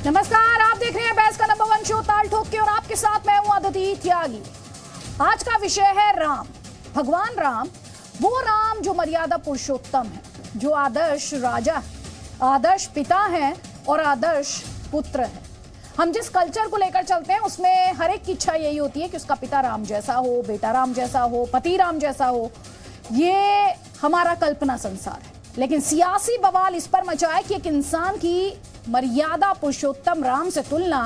नमस्कार, आप देख रहे हैं बहस का नंबर 1 शो ताल ठोक के और आपके साथ मैं हूं अदिति त्यागी। आज का विषय है राम, भगवान राम, वो राम जो मर्यादा पुरुषोत्तम है, जो आदर्श राजा है, आदर्श पिता है और आदर्श पुत्र है। हम जिस कल्चर को लेकर चलते हैं उसमें हर एक की इच्छा यही होती है कि उसका पिता राम जैसा हो, बेटा राम जैसा हो, पति राम जैसा हो। ये हमारा कल्पना संसार है, लेकिन सियासी बवाल इस पर मचा है कि एक इंसान की मर्यादा पुरुषोत्तम राम से तुलना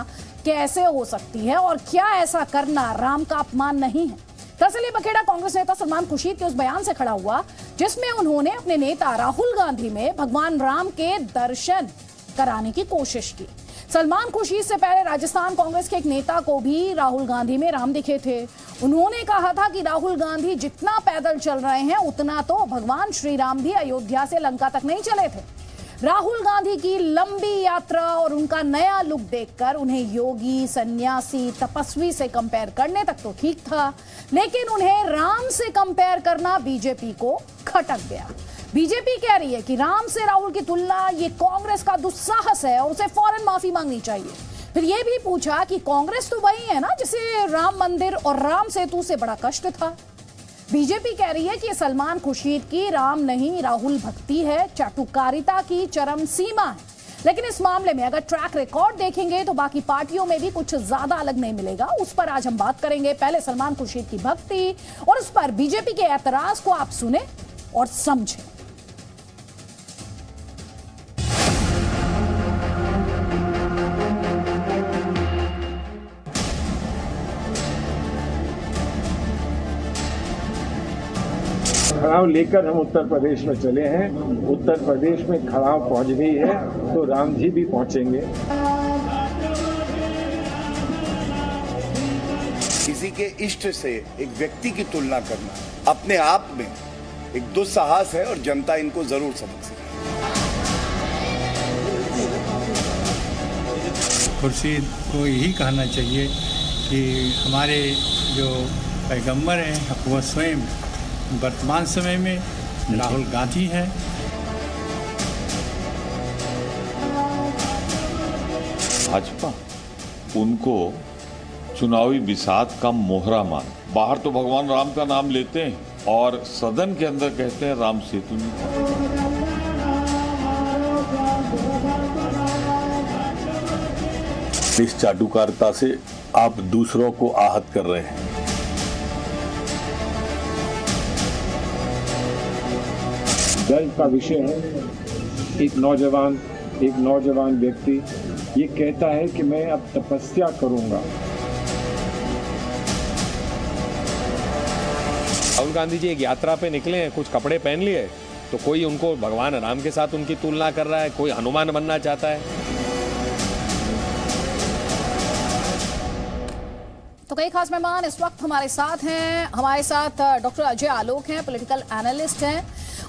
कैसे हो सकती है और क्या ऐसा करना राम का अपमान नहीं है। दरअसल ये बखेड़ा कांग्रेस नेता सलमान खुर्शीद के उस बयान से खड़ा हुआ जिसमें उन्होंने अपने नेता राहुल गांधी में भगवान राम के दर्शन कराने की कोशिश की। सलमान खुर्शीद से पहले राजस्थान कांग्रेस के एक नेता को भी राहुल गांधी में राम दिखे थे। उन्होंने कहा था कि राहुल गांधी जितना पैदल चल रहे हैं उतना तो भगवान श्री राम भी अयोध्या से लंका तक नहीं चले थे। राहुल गांधी की लंबी यात्रा और उनका नया लुक देखकर उन्हें योगी, सन्यासी, तपस्वी से कंपेयर करने तक तो ठीक था, लेकिन उन्हें राम से कंपेयर करना बीजेपी को खटक गया। बीजेपी कह रही है कि राम से राहुल की तुलना ये कांग्रेस का दुस्साहस है और उसे फौरन माफी मांगनी चाहिए। फिर ये भी पूछा कि कांग्रेस तो वही है ना जिसे राम मंदिर और राम सेतु से बड़ा कष्ट था। बीजेपी कह रही है कि सलमान खुर्शीद की राम नहीं राहुल भक्ति है, चाटुकारिता की चरम सीमा है। लेकिन इस मामले में अगर ट्रैक रिकॉर्ड देखेंगे तो बाकी पार्टियों में भी कुछ ज्यादा अलग नहीं मिलेगा। उस पर आज हम बात करेंगे। पहले सलमान खुर्शीद की भक्ति और उस पर बीजेपी के ऐतराज को आप सुने और समझें। खड़ाव लेकर हम उत्तर प्रदेश में चले हैं। उत्तर प्रदेश में खड़ाव पहुंच गई है तो राम जी भी पहुंचेंगे। किसी के इष्ट से एक व्यक्ति की तुलना करना अपने आप में एक दुस्साहस है और जनता इनको जरूर समझ सके। खुर्शीद को यही कहना चाहिए कि हमारे जो पैगंबर हैं वो स्वयं वर्तमान समय में राहुल गांधी हैं। भाजपा उनको चुनावी बिसात का मोहरा मान, बाहर तो भगवान राम का नाम लेते हैं और सदन के अंदर कहते हैं राम सेतु नहीं। इस चाटुकारिता से आप दूसरों को आहत कर रहे हैं। गर्व का विषय है एक नौजवान व्यक्ति ये कहता है कि मैं अब तपस्या करूंगा। राहुल गांधी जी एक यात्रा पे निकले हैं, कुछ कपड़े पहन लिए तो कोई उनको भगवान राम के साथ उनकी तुलना कर रहा है, कोई हनुमान बनना चाहता है। तो कई खास मेहमान इस वक्त हमारे साथ हैं। हमारे साथ डॉक्टर अजय आलोक हैं, पॉलिटिकल एनालिस्ट हैं,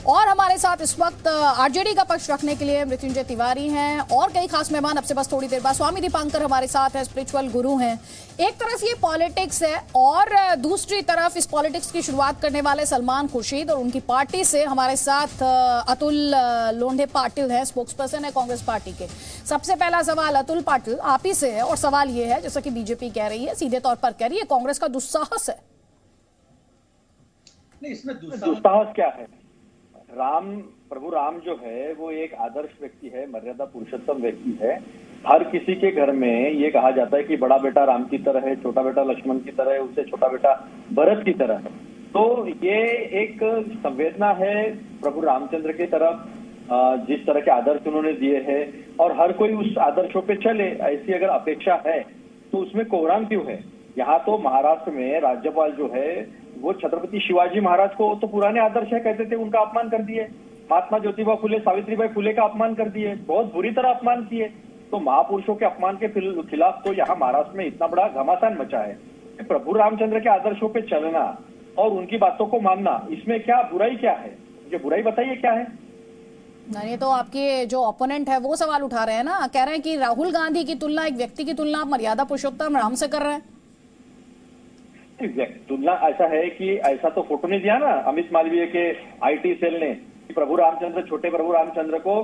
और हमारे साथ इस वक्त आरजेडी का पक्ष रखने के लिए मृत्युंजय तिवारी हैं, और कई खास मेहमान अब से बस थोड़ी देर बाद स्वामी दीपांकर हमारे साथ हैं, स्पिरिचुअल गुरु हैं। एक तरफ ये पॉलिटिक्स है और दूसरी तरफ इस पॉलिटिक्स की शुरुआत करने वाले सलमान खुर्शीद और उनकी पार्टी से हमारे साथ अतुल लोंढे पाटिल है, स्पोक्सपर्सन है कांग्रेस पार्टी के। सबसे पहला सवाल अतुल पाटिल आप ही से है और सवाल ये है, जैसा कि बीजेपी कह रही है, सीधे तौर पर कह रही है कांग्रेस का दुस्साहस है। नहीं, इसमें दुस्साहस क्या है? प्रभु राम जो है वो एक आदर्श व्यक्ति है, मर्यादा पुरुषोत्तम व्यक्ति है। हर किसी के घर में ये कहा जाता है कि बड़ा बेटा राम की तरह है, छोटा बेटा लक्ष्मण की तरह है, उससे छोटा बेटा भरत की तरह है। तो ये एक संवेदना है प्रभु रामचंद्र की तरफ, जिस तरह के आदर्श उन्होंने दिए हैं और हर कोई उस आदर्शों पे चले, ऐसी अगर अपेक्षा है तो उसमें कोहराम क्यों है? यहाँ तो महाराष्ट्र में राज्यपाल जो है वो छत्रपति शिवाजी महाराज को तो पुराने आदर्श है कहते थे, उनका अपमान कर दिए। महात्मा ज्योतिबा फुले, सावित्रीबाई फुले का अपमान कर दिए, बहुत बुरी तरह अपमान किए। तो महापुरुषों के अपमान के खिलाफ तो यहाँ महाराष्ट्र में इतना बड़ा घमासान मचा है। प्रभु रामचंद्र के आदर्शों पे चलना और उनकी बातों को मानना, इसमें क्या बुराई क्या है? मुझे बुराई बताइए क्या है? नहीं, तो आपके जो ओपोनेंट है वो सवाल उठा रहे हैं ना, कह रहे हैं कि राहुल गांधी की तुलना, एक व्यक्ति की तुलना आप मर्यादा पुरुषोत्तम राम से कर रहे हैं। तुलना ऐसा है कि ऐसा तो फोटो नहीं दिया ना अमित मालवीय के आईटी सेल ने प्रभु रामचंद्र, छोटे प्रभु रामचंद्र को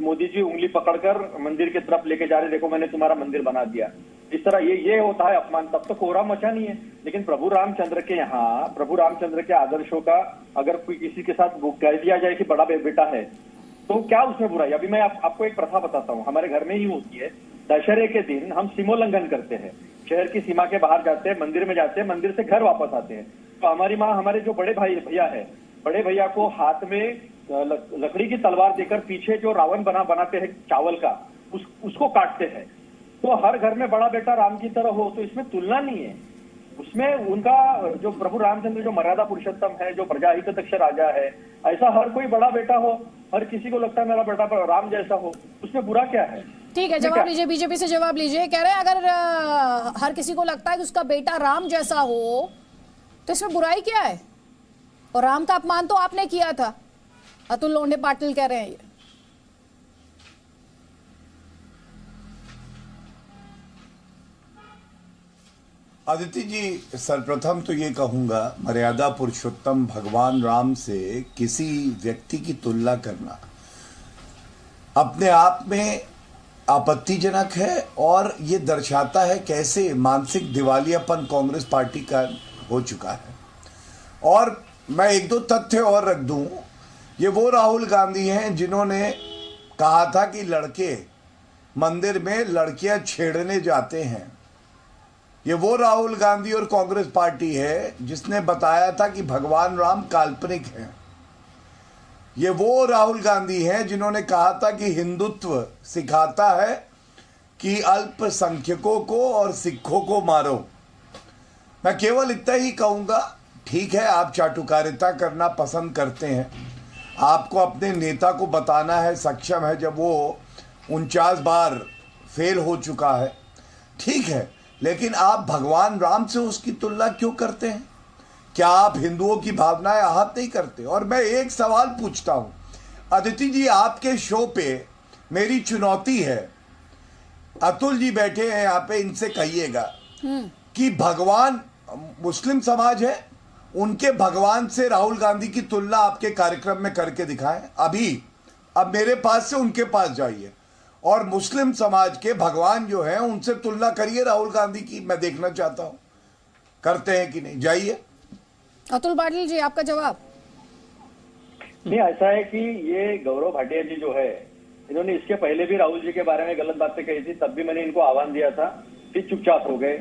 मोदी जी उंगली पकड़कर मंदिर की तरफ लेके जा रहे, देखो मैंने तुम्हारा मंदिर बना दिया, इस तरह ये होता है अपमान, तब तो कोहरा मचा नहीं है। लेकिन प्रभु रामचंद्र के यहाँ, प्रभु रामचंद्र के आदर्शों का अगर कोई किसी के साथ कह दिया जाए कि बड़ा बेटा है, तो क्या उसमें बुराई? अभी मैं आपको एक प्रथा बताता हूँ, हमारे घर में ही होती है। दशहरे के दिन हम सीमोल्लंघन करते हैं, शहर की सीमा के बाहर जाते हैं, मंदिर में जाते हैं, मंदिर से घर वापस आते हैं। तो हमारी माँ हमारे जो बड़े भैया है, बड़े भैया को हाथ में लकड़ी की तलवार देकर पीछे जो रावण बनाते हैं चावल का, उसको काटते हैं। तो हर घर में बड़ा बेटा राम की तरह हो, तो इसमें तुलना नहीं है। उसमें उनका जो प्रभु रामचंद्र जो मर्यादा पुरुषोत्तम है, जो प्रजाहित दक्ष राजा है, ऐसा हर कोई बड़ा बेटा हो, हर किसी को लगता है मेरा बेटा राम जैसा हो, उसमें बुरा क्या है? ठीक है, जवाब लीजिए, बीजेपी से जवाब लीजिए। कह रहे हैं अगर हर किसी को लगता है कि उसका बेटा राम जैसा हो तो इसमें बुराई क्या है? और राम का अपमान तो आपने किया था, अतुल लोंढे पाटिल कह रहे हैं ये। आदित्य जी, सर्वप्रथम तो ये कहूंगा, मर्यादा पुरुषोत्तम भगवान राम से किसी व्यक्ति की तुलना करना अपने आप में आपत्तिजनक है, और ये दर्शाता है कैसे मानसिक दिवालियापन कांग्रेस पार्टी का हो चुका है। और मैं एक दो तथ्य और रख दूं, ये वो राहुल गांधी हैं जिन्होंने कहा था कि लड़के मंदिर में लड़कियां छेड़ने जाते हैं। ये वो राहुल गांधी और कांग्रेस पार्टी है जिसने बताया था कि भगवान राम काल्पनिक हैं। ये वो राहुल गांधी हैं जिन्होंने कहा था कि हिंदुत्व सिखाता है कि अल्पसंख्यकों को और सिखों को मारो। मैं केवल इतना ही कहूंगा, ठीक है आप चाटुकारिता करना पसंद करते हैं, आपको अपने नेता को बताना है सक्षम है जब वो 49 बार फेल हो चुका है, ठीक है, लेकिन आप भगवान राम से उसकी तुलना क्यों करते हैं? क्या आप हिंदुओं की भावनाएं आहत नहीं करते? और मैं एक सवाल पूछता हूं, अदिति जी आपके शो पे मेरी चुनौती है, अतुल जी बैठे हैं यहाँ पे, इनसे कहिएगा कि भगवान मुस्लिम समाज है, उनके भगवान से राहुल गांधी की तुलना आपके कार्यक्रम में करके दिखाएं। अब मेरे पास से उनके पास जाइए और मुस्लिम समाज के भगवान जो हैं उनसे तुलना करिए राहुल गांधी की, मैं देखना चाहता हूं करते हैं कि नहीं। जाइए अतुल पाटिल जी, आपका जवाब। नहीं, ऐसा है कि ये गौरव भाटिया जी जो है, इन्होंने इसके पहले भी राहुल जी के बारे में गलत बातें कही थी, तब भी मैंने इनको आह्वान दिया था, फिर चुपचाप हो गए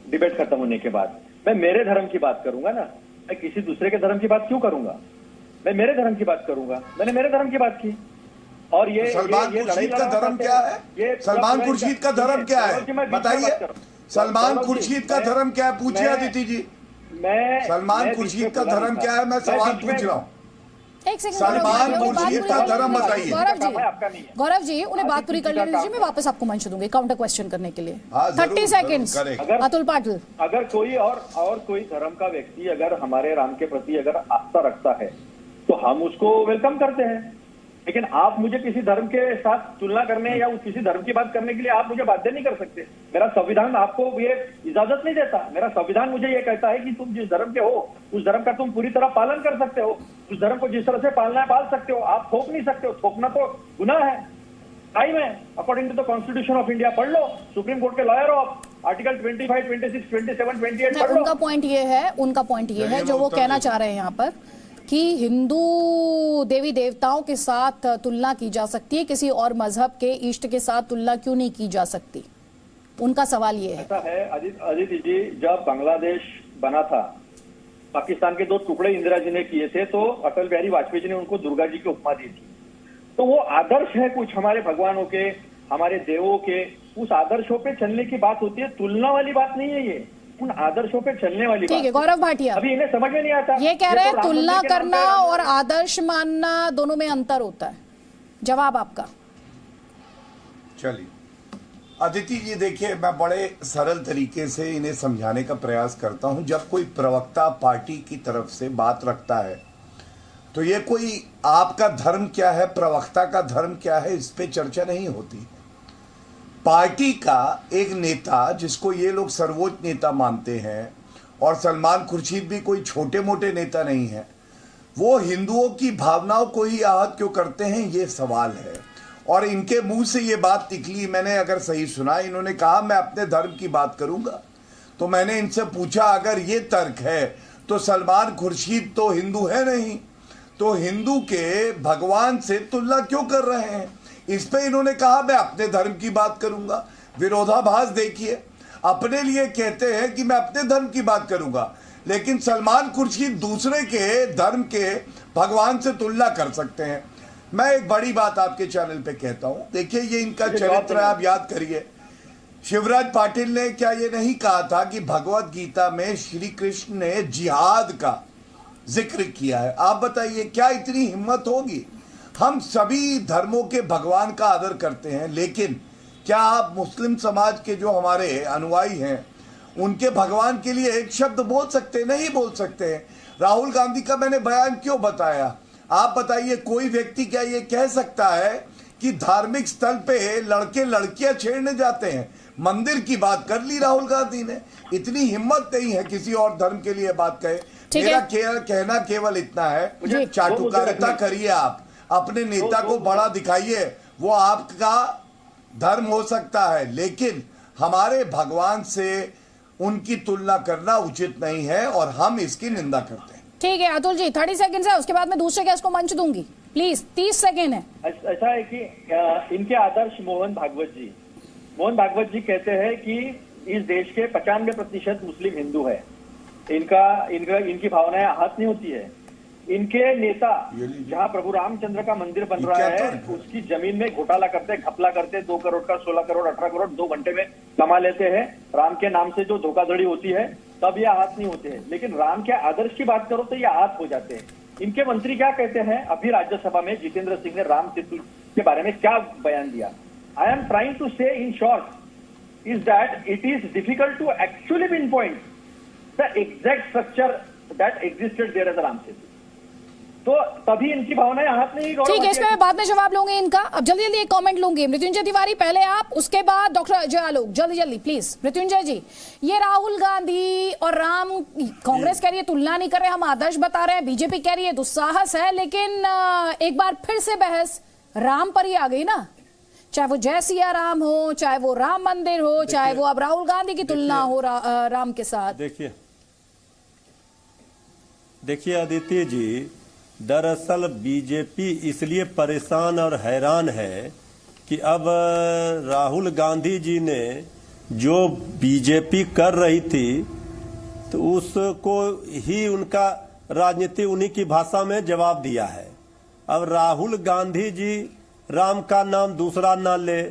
डिबेट खत्म होने के बाद। मैं मेरे धर्म की बात करूंगा ना, मैं किसी दूसरे के धर्म की बात क्यों करूंगा? मैं मेरे धर्म की बात करूंगा, मैंने मेरे धर्म की बात की। और ये सलमान खुर्शीद का धर्म क्या है? सलमान खुर्शीद का धर्म क्या है बताइए? सलमान खुर्शीद का धर्म क्या है? पूछिए अदिति जी, सलमान खुर्शीद का धर्म क्या है? मैं सवाल पूछ रहा हूँ, एक सेकंड, सलमान खुर्शीद का धर्म बताइए। गौरव जी उन्हें बात पूरी कर लेने दीजिए, मैं वापस आपको मंच दूंगी काउंटर क्वेश्चन करने के लिए। 30 सेकंड्स। अतुल पाटिल, अगर कोई और कोई धर्म का व्यक्ति अगर हमारे राम के प्रति अगर आस्था रखता है तो हम उसको वेलकम करते हैं, लेकिन आप मुझे किसी धर्म के साथ तुलना करने या किसी धर्म की बात करने के लिए आप मुझे बाध्य नहीं कर सकते। मेरा संविधान आपको ये इजाजत नहीं देता। मेरा संविधान मुझे ये कहता है कि तुम जिस धर्म के हो उस धर्म का तुम पूरी तरह पालन कर सकते हो, उस धर्म को जिस तरह से पालना है पाल सकते हो, आप थोप नहीं सकते हो। थोपना तो गुनाह है। टाइम है, according to the constitution of India पढ़ लो, सुप्रीम कोर्ट के लॉयर हो आप, आर्टिकल 25, 26, 27, 28 पढ़ लो। उनका पॉइंट ये है जो वो कहना चाह रहे हैं यहाँ पर कि हिंदू देवी देवताओं के साथ तुलना की जा सकती है, किसी और मजहब के इष्ट के साथ तुलना क्यों नहीं की जा सकती? उनका सवाल ये है। ऐसा है अदिति जी, जब बांग्लादेश बना था, पाकिस्तान के 2 टुकड़े इंदिरा जी ने किए थे, तो अटल बिहारी वाजपेयी जी ने उनको दुर्गा जी की उपमा दी थी। तो वो आदर्श है कुछ हमारे भगवानों के, हमारे देवों के, उस आदर्शों पे चलने की बात होती है, तुलना वाली बात नहीं है ये, उन आदर्शों पे चलने वाली बात। ठीक है, गौरव भाटिया, अभी इन्हें समझ में नहीं आता। ये कह रहे हैं तुलना करना और आदर्श मानना दोनों में अंतर होता है। जवाब आपका। चलिए अदिति जी, देखिए मैं बड़े सरल तरीके से इन्हें समझाने का प्रयास करता हूं। जब कोई प्रवक्ता पार्टी की तरफ से बात रखता है तो ये कोई आपका धर्म क्या है, प्रवक्ता का धर्म क्या है, इस पे चर्चा नहीं होती। पार्टी का एक नेता जिसको ये लोग सर्वोच्च नेता मानते हैं, और सलमान खुर्शीद भी कोई छोटे मोटे नेता नहीं है, वो हिंदुओं की भावनाओं को ही आहत क्यों करते हैं, ये सवाल है। और इनके मुंह से ये बात निकली, मैंने अगर सही सुना, इन्होंने कहा मैं अपने धर्म की बात करूंगा। तो मैंने इनसे पूछा अगर ये तर्क है तो सलमान खुर्शीद तो हिंदू है नहीं, तो हिंदू के भगवान से तुलना क्यों कर रहे हैं। इस पे इन्होंने कहा मैं अपने धर्म की बात करूंगा। विरोधाभास देखिए, अपने लिए कहते हैं कि मैं अपने धर्म की बात करूंगा, लेकिन सलमान खुर्शीद दूसरे के धर्म के भगवान से तुलना कर सकते हैं। मैं एक बड़ी बात आपके चैनल पे कहता हूं, देखिए ये इनका चरित्र है, आप याद करिए। शिवराज पाटिल ने क्या ये नहीं कहा था कि भगवत गीता में श्री कृष्ण ने जिहाद का जिक्र किया है। आप बताइए क्या इतनी हिम्मत होगी। हम सभी धर्मों के भगवान का आदर करते हैं, लेकिन क्या आप मुस्लिम समाज के जो हमारे अनुयायी हैं उनके भगवान के लिए एक शब्द बोल सकते? नहीं बोल सकते हैं। राहुल गांधी का मैंने बयान क्यों बताया, आप बताइए। कोई व्यक्ति क्या ये कह सकता है कि धार्मिक स्थल पे लड़के लड़कियां छेड़ने जाते हैं? मंदिर की बात कर ली राहुल गांधी ने। इतनी हिम्मत नहीं है किसी और धर्म के लिए बात कहे। मेरा कहना केवल इतना है, चाटुकारिता करिए, आप अपने नेता को बड़ा दिखाइए, वो आपका धर्म हो सकता है, लेकिन हमारे भगवान से उनकी तुलना करना उचित नहीं है और हम इसकी निंदा करते हैं। ठीक है अतुल जी, 30 सेकंड है, उसके बाद मैं दूसरे गेस्ट को मंच दूंगी, प्लीज 30 सेकंड है। ऐसा है कि इनके आदर्श मोहन भागवत जी कहते हैं कि इस देश के 95% मुस्लिम हिंदू है, इनकी भावनाएं आहत नहीं होती है। इनके नेता जहां प्रभु रामचंद्र का मंदिर बन रहा है उसकी जमीन में घोटाला करते, घपला करते, 2 करोड़ का 16 करोड़ 18 करोड़ 2 घंटे में कमा लेते हैं। राम के नाम से जो धोखाधड़ी होती है तब ये आहत नहीं होते हैं, लेकिन राम के आदर्श की बात करो तो ये आहत हो जाते हैं। इनके मंत्री क्या कहते हैं, अभी राज्यसभा में जितेंद्र सिंह ने राम सेतु के बारे में क्या बयान दिया। I am trying to say in short is that it is difficult to actually pin point the exact structure that existed there as Ram Setu. तो तभी इनकी भावनाएं हाथ नहीं। ठीक है, इसमें बाद में जवाब लूंगी इनका। अब जल्दी जल्दी एक कमेंट लूंगी। मृत्युंजय तिवारी पहले आप, उसके बाद डॉक्टर अजय आलोक, जल्दी जल्दी प्लीज। मृत्युंजय जी, ये राहुल गांधी और राम, कांग्रेस कह रही है तुलना नहीं कर रहे, हम आदर्श बता रहे हैं, बीजेपी कह रही है दुस्साहस है, लेकिन एक बार फिर से बहस राम पर ही आ गई ना। चाहे वो जय सिया राम हो, चाहे वो राम मंदिर हो, चाहे वो अब राहुल गांधी की तुलना हो राम के साथ। देखिए आदित्य जी, दरअसल बीजेपी इसलिए परेशान और हैरान है कि अब राहुल गांधी जी ने जो बीजेपी कर रही थी तो उसको ही उनका राजनीति उन्हीं की भाषा में जवाब दिया है। अब राहुल गांधी जी राम का नाम दूसरा ना ले,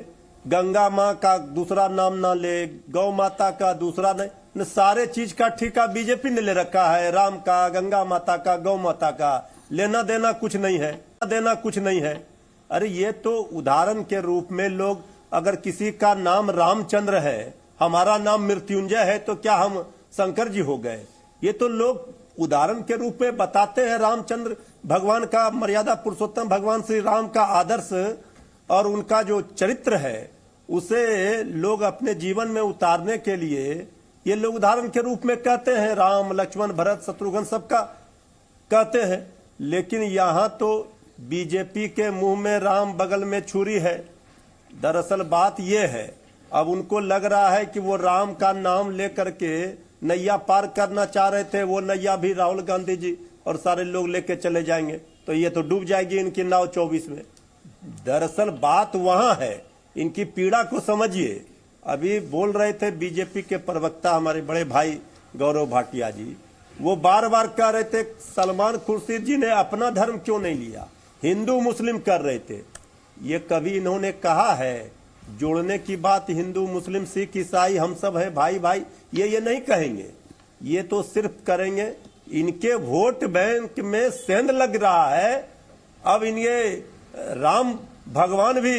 गंगा माँ का दूसरा नाम ना ले, गौ माता का दूसरा नहीं, सारे चीज का ठेका बीजेपी ने ले रखा है। राम का, गंगा माता का, गौ माता का लेना देना कुछ नहीं है। अरे ये तो उदाहरण के रूप में लोग, अगर किसी का नाम रामचंद्र है, हमारा नाम मृत्युंजय है, तो क्या हम शंकर जी हो गए? ये तो लोग उदाहरण के रूप में बताते हैं। रामचंद्र भगवान का, मर्यादा पुरुषोत्तम भगवान श्री राम का आदर्श और उनका जो चरित्र है उसे लोग अपने जीवन में उतारने के लिए ये लोग उदाहरण के रूप में कहते हैं। राम, लक्ष्मण, भरत, शत्रुघ्न सबका कहते हैं, लेकिन यहां तो बीजेपी के मुंह में राम, बगल में छुरी है। दरअसल बात यह है, अब उनको लग रहा है कि वो राम का नाम लेकर के नैया पार करना चाह रहे थे, वो नैया भी राहुल गांधी जी और सारे लोग लेके चले जाएंगे, तो ये तो डूब जाएगी इनकी नाव 24 में। दरअसल बात वहां है, इनकी पीड़ा को समझिए। अभी बोल रहे थे बीजेपी के प्रवक्ता हमारे बड़े भाई गौरव भाटिया जी, वो बार बार कह रहे थे सलमान खुर्शीद जी ने अपना धर्म क्यों नहीं लिया, हिंदू मुस्लिम कर रहे थे। ये कभी इन्होंने कहा है जोड़ने की बात, हिंदू मुस्लिम सिख ईसाई हम सब है भाई भाई, ये नहीं कहेंगे। ये तो सिर्फ करेंगे, इनके वोट बैंक में सेंध लग रहा है। अब इनके राम भगवान भी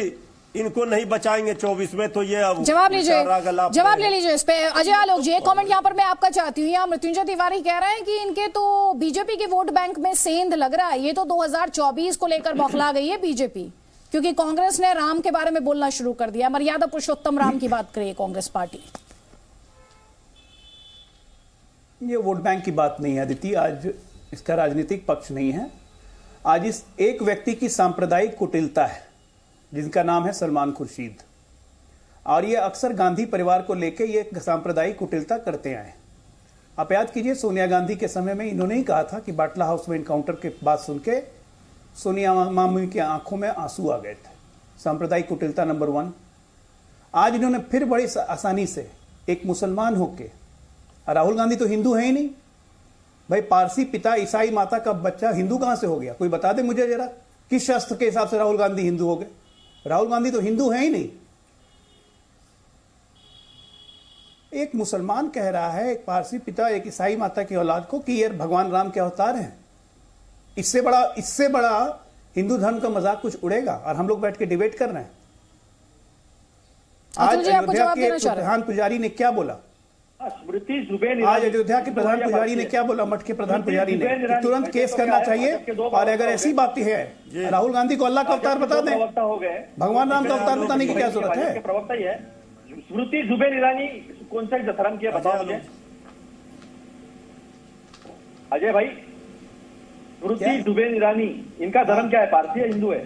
इनको नहीं बचाएंगे 24 में, तो ये अब जवाब ले लीजिए इस पे। अजय आलोक जी, एक कमेंट यहाँ पर मैं आपका चाहती हूँ। यहाँ मृत्युंजय तिवारी कह रहे हैं कि इनके तो बीजेपी के वोट बैंक में सेंध लग रहा है, ये तो 2024 को लेकर बौखला गई है बीजेपी, क्योंकि कांग्रेस ने राम के बारे में बोलना शुरू कर दिया, मर्यादा पुरुषोत्तम राम की बात करिए कांग्रेस पार्टी। ये वोट बैंक की बात नहीं है अदिति। आज इसका राजनीतिक पक्ष नहीं है। आज इस एक व्यक्ति की सांप्रदायिक कुटिलता है जिनका नाम है सलमान खुर्शीद, और ये अक्सर गांधी परिवार को लेकर ये सांप्रदायिक कुटिलता करते आए। आप याद कीजिए, सोनिया गांधी के समय में इन्होंने ही कहा था कि बाटला हाउस में इनकाउंटर के बात सुन के सोनिया मामी की आंखों में आंसू आ गए थे। सांप्रदायिक कुटिलता नंबर 1। आज इन्होंने फिर बड़ी आसानी से एक मुसलमान होके, राहुल गांधी तो हिंदू है ही नहीं भाई, पारसी पिता ईसाई माता का बच्चा हिंदू कहां से हो गया? कोई बता दे मुझे जरा, किस शास्त्र के हिसाब से राहुल गांधी हिंदू हो गए? राहुल गांधी तो हिंदू है ही नहीं। एक मुसलमान कह रहा है, एक पारसी पिता एक ईसाई माता की औलाद को, कि ये भगवान राम के अवतार हैं। इससे बड़ा हिंदू धर्म का मजाक कुछ उड़ेगा? और हम लोग बैठ के डिबेट कर रहे हैं। आज अयोध्या के प्रधान पुजारी ने क्या बोला? स्मृति जुबेन, आज अयोध्या के प्रधान पुजारी ने क्या बोला? मठ के प्रधान पुजारी ने कि तुरंत केस करना चाहिए, और अगर ऐसी बात है राहुल गांधी को अल्लाह का अवतार बता दें, भगवान राम का अवतार बताने की क्या जरूरत है? प्रवक्ता ही है स्मृति जुबेन ईरानी, कौन सा धर्म किया बताओ मुझे अजय भाई। स्मृति जुबेन ईरानी, इनका धर्म क्या है? पारसी है, हिंदू है?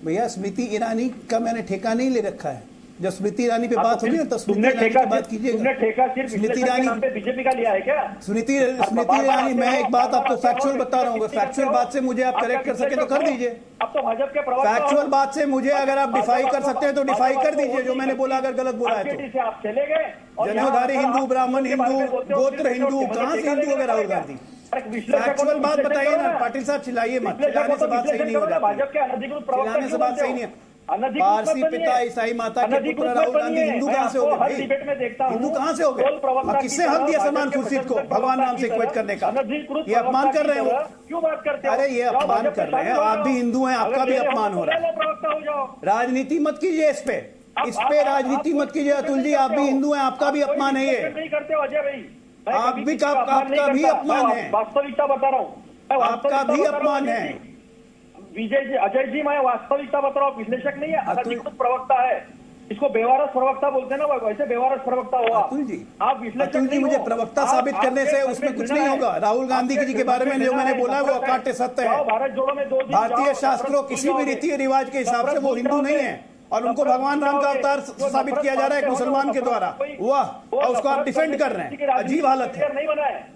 भैया स्मृति ईरानी का मैंने ठेका नहीं ले रखा है। जब स्मृति ईरानी पे बात होगी ना तो स्मृति ईरानी की बात कीजिएगा। तुमने ठेका सिर्फ स्मृति ईरानी पे बीजेपी का लिया है क्या? स्मृति ईरानी, मैं एक बात आपको फैक्चुअल बता रहा हूँ, फैक्चुअल बात से मुझे आप करेक्ट कर सके तो कर दीजिए। अब तो भाजपा के प्रवक्ता, फैक्चुअल बात से मुझे अगर आप डिफाई कर सकते हैं तो डिफाई कर दीजिए, जो मैंने बोला अगर गलत बोला है तो। आप चले गए, जन्मधारी हिंदू, ब्राह्मण हिंदू, गोत्र हिंदू, कहाँ से हिंदू हो गए राहुल गांधी? फैक्चुअल बात बताइए ना पाटिल साहब, चिल्लाइए मत, चिल्लाने से बात सही नहीं हो जाती, चिल्लाने से बात सही नहीं है। पारसी पिता ईसाई माता के पुत्र राहुल गांधी हिंदू कहां से हो गए? हिंदू कहां से हो गए? किससे हक दिया सलमान खुर्शीद को भगवान राम से इक्वेट करने का? ये अपमान कर रहे हो, क्यों बात करते हो? अरे ये अपमान कर रहे हैं, आप भी हिंदू हैं, आपका भी अपमान हो रहा है। राजनीति मत कीजिए इस पे राजनीति मत कीजिए अतुल जी, आप भी हिंदू हैं, आपका भी अपमान है ये। नहीं करते हो अजय भाई, आपका भी अपमान है, वास्तविकता बता रहा हूँ, आपका भी अपमान है। विजय जी, अजय जी, मैं वास्तविकता बता रहा हूँ, विश्लेषक नहीं है, अधिकृत प्रवक्ता है। इसको बेवारस प्रवक्ता बोलते हैं ना, वैसे बेवारस प्रवक्ता हुआ। अतुल जी, आप विश्लेषक अतुल जी, मुझे प्रवक्ता साबित करने से उसमें कुछ नहीं होगा। राहुल गांधी जी के बारे में जो मैंने बोला वो अकाट्य सत्य है। भारत जोड़ो में 2 दिन भारतीय शास्त्रों किसी भी रीति रिवाज के हिसाब से वो हिंदू नहीं है, और उनको भगवान राम का अवतार साबित किया जा रहा है एक मुसलमान के द्वारा। वाह, और उसको आप डिफेंड कर रहे हैं, अजीब हालत है। नहीं बना है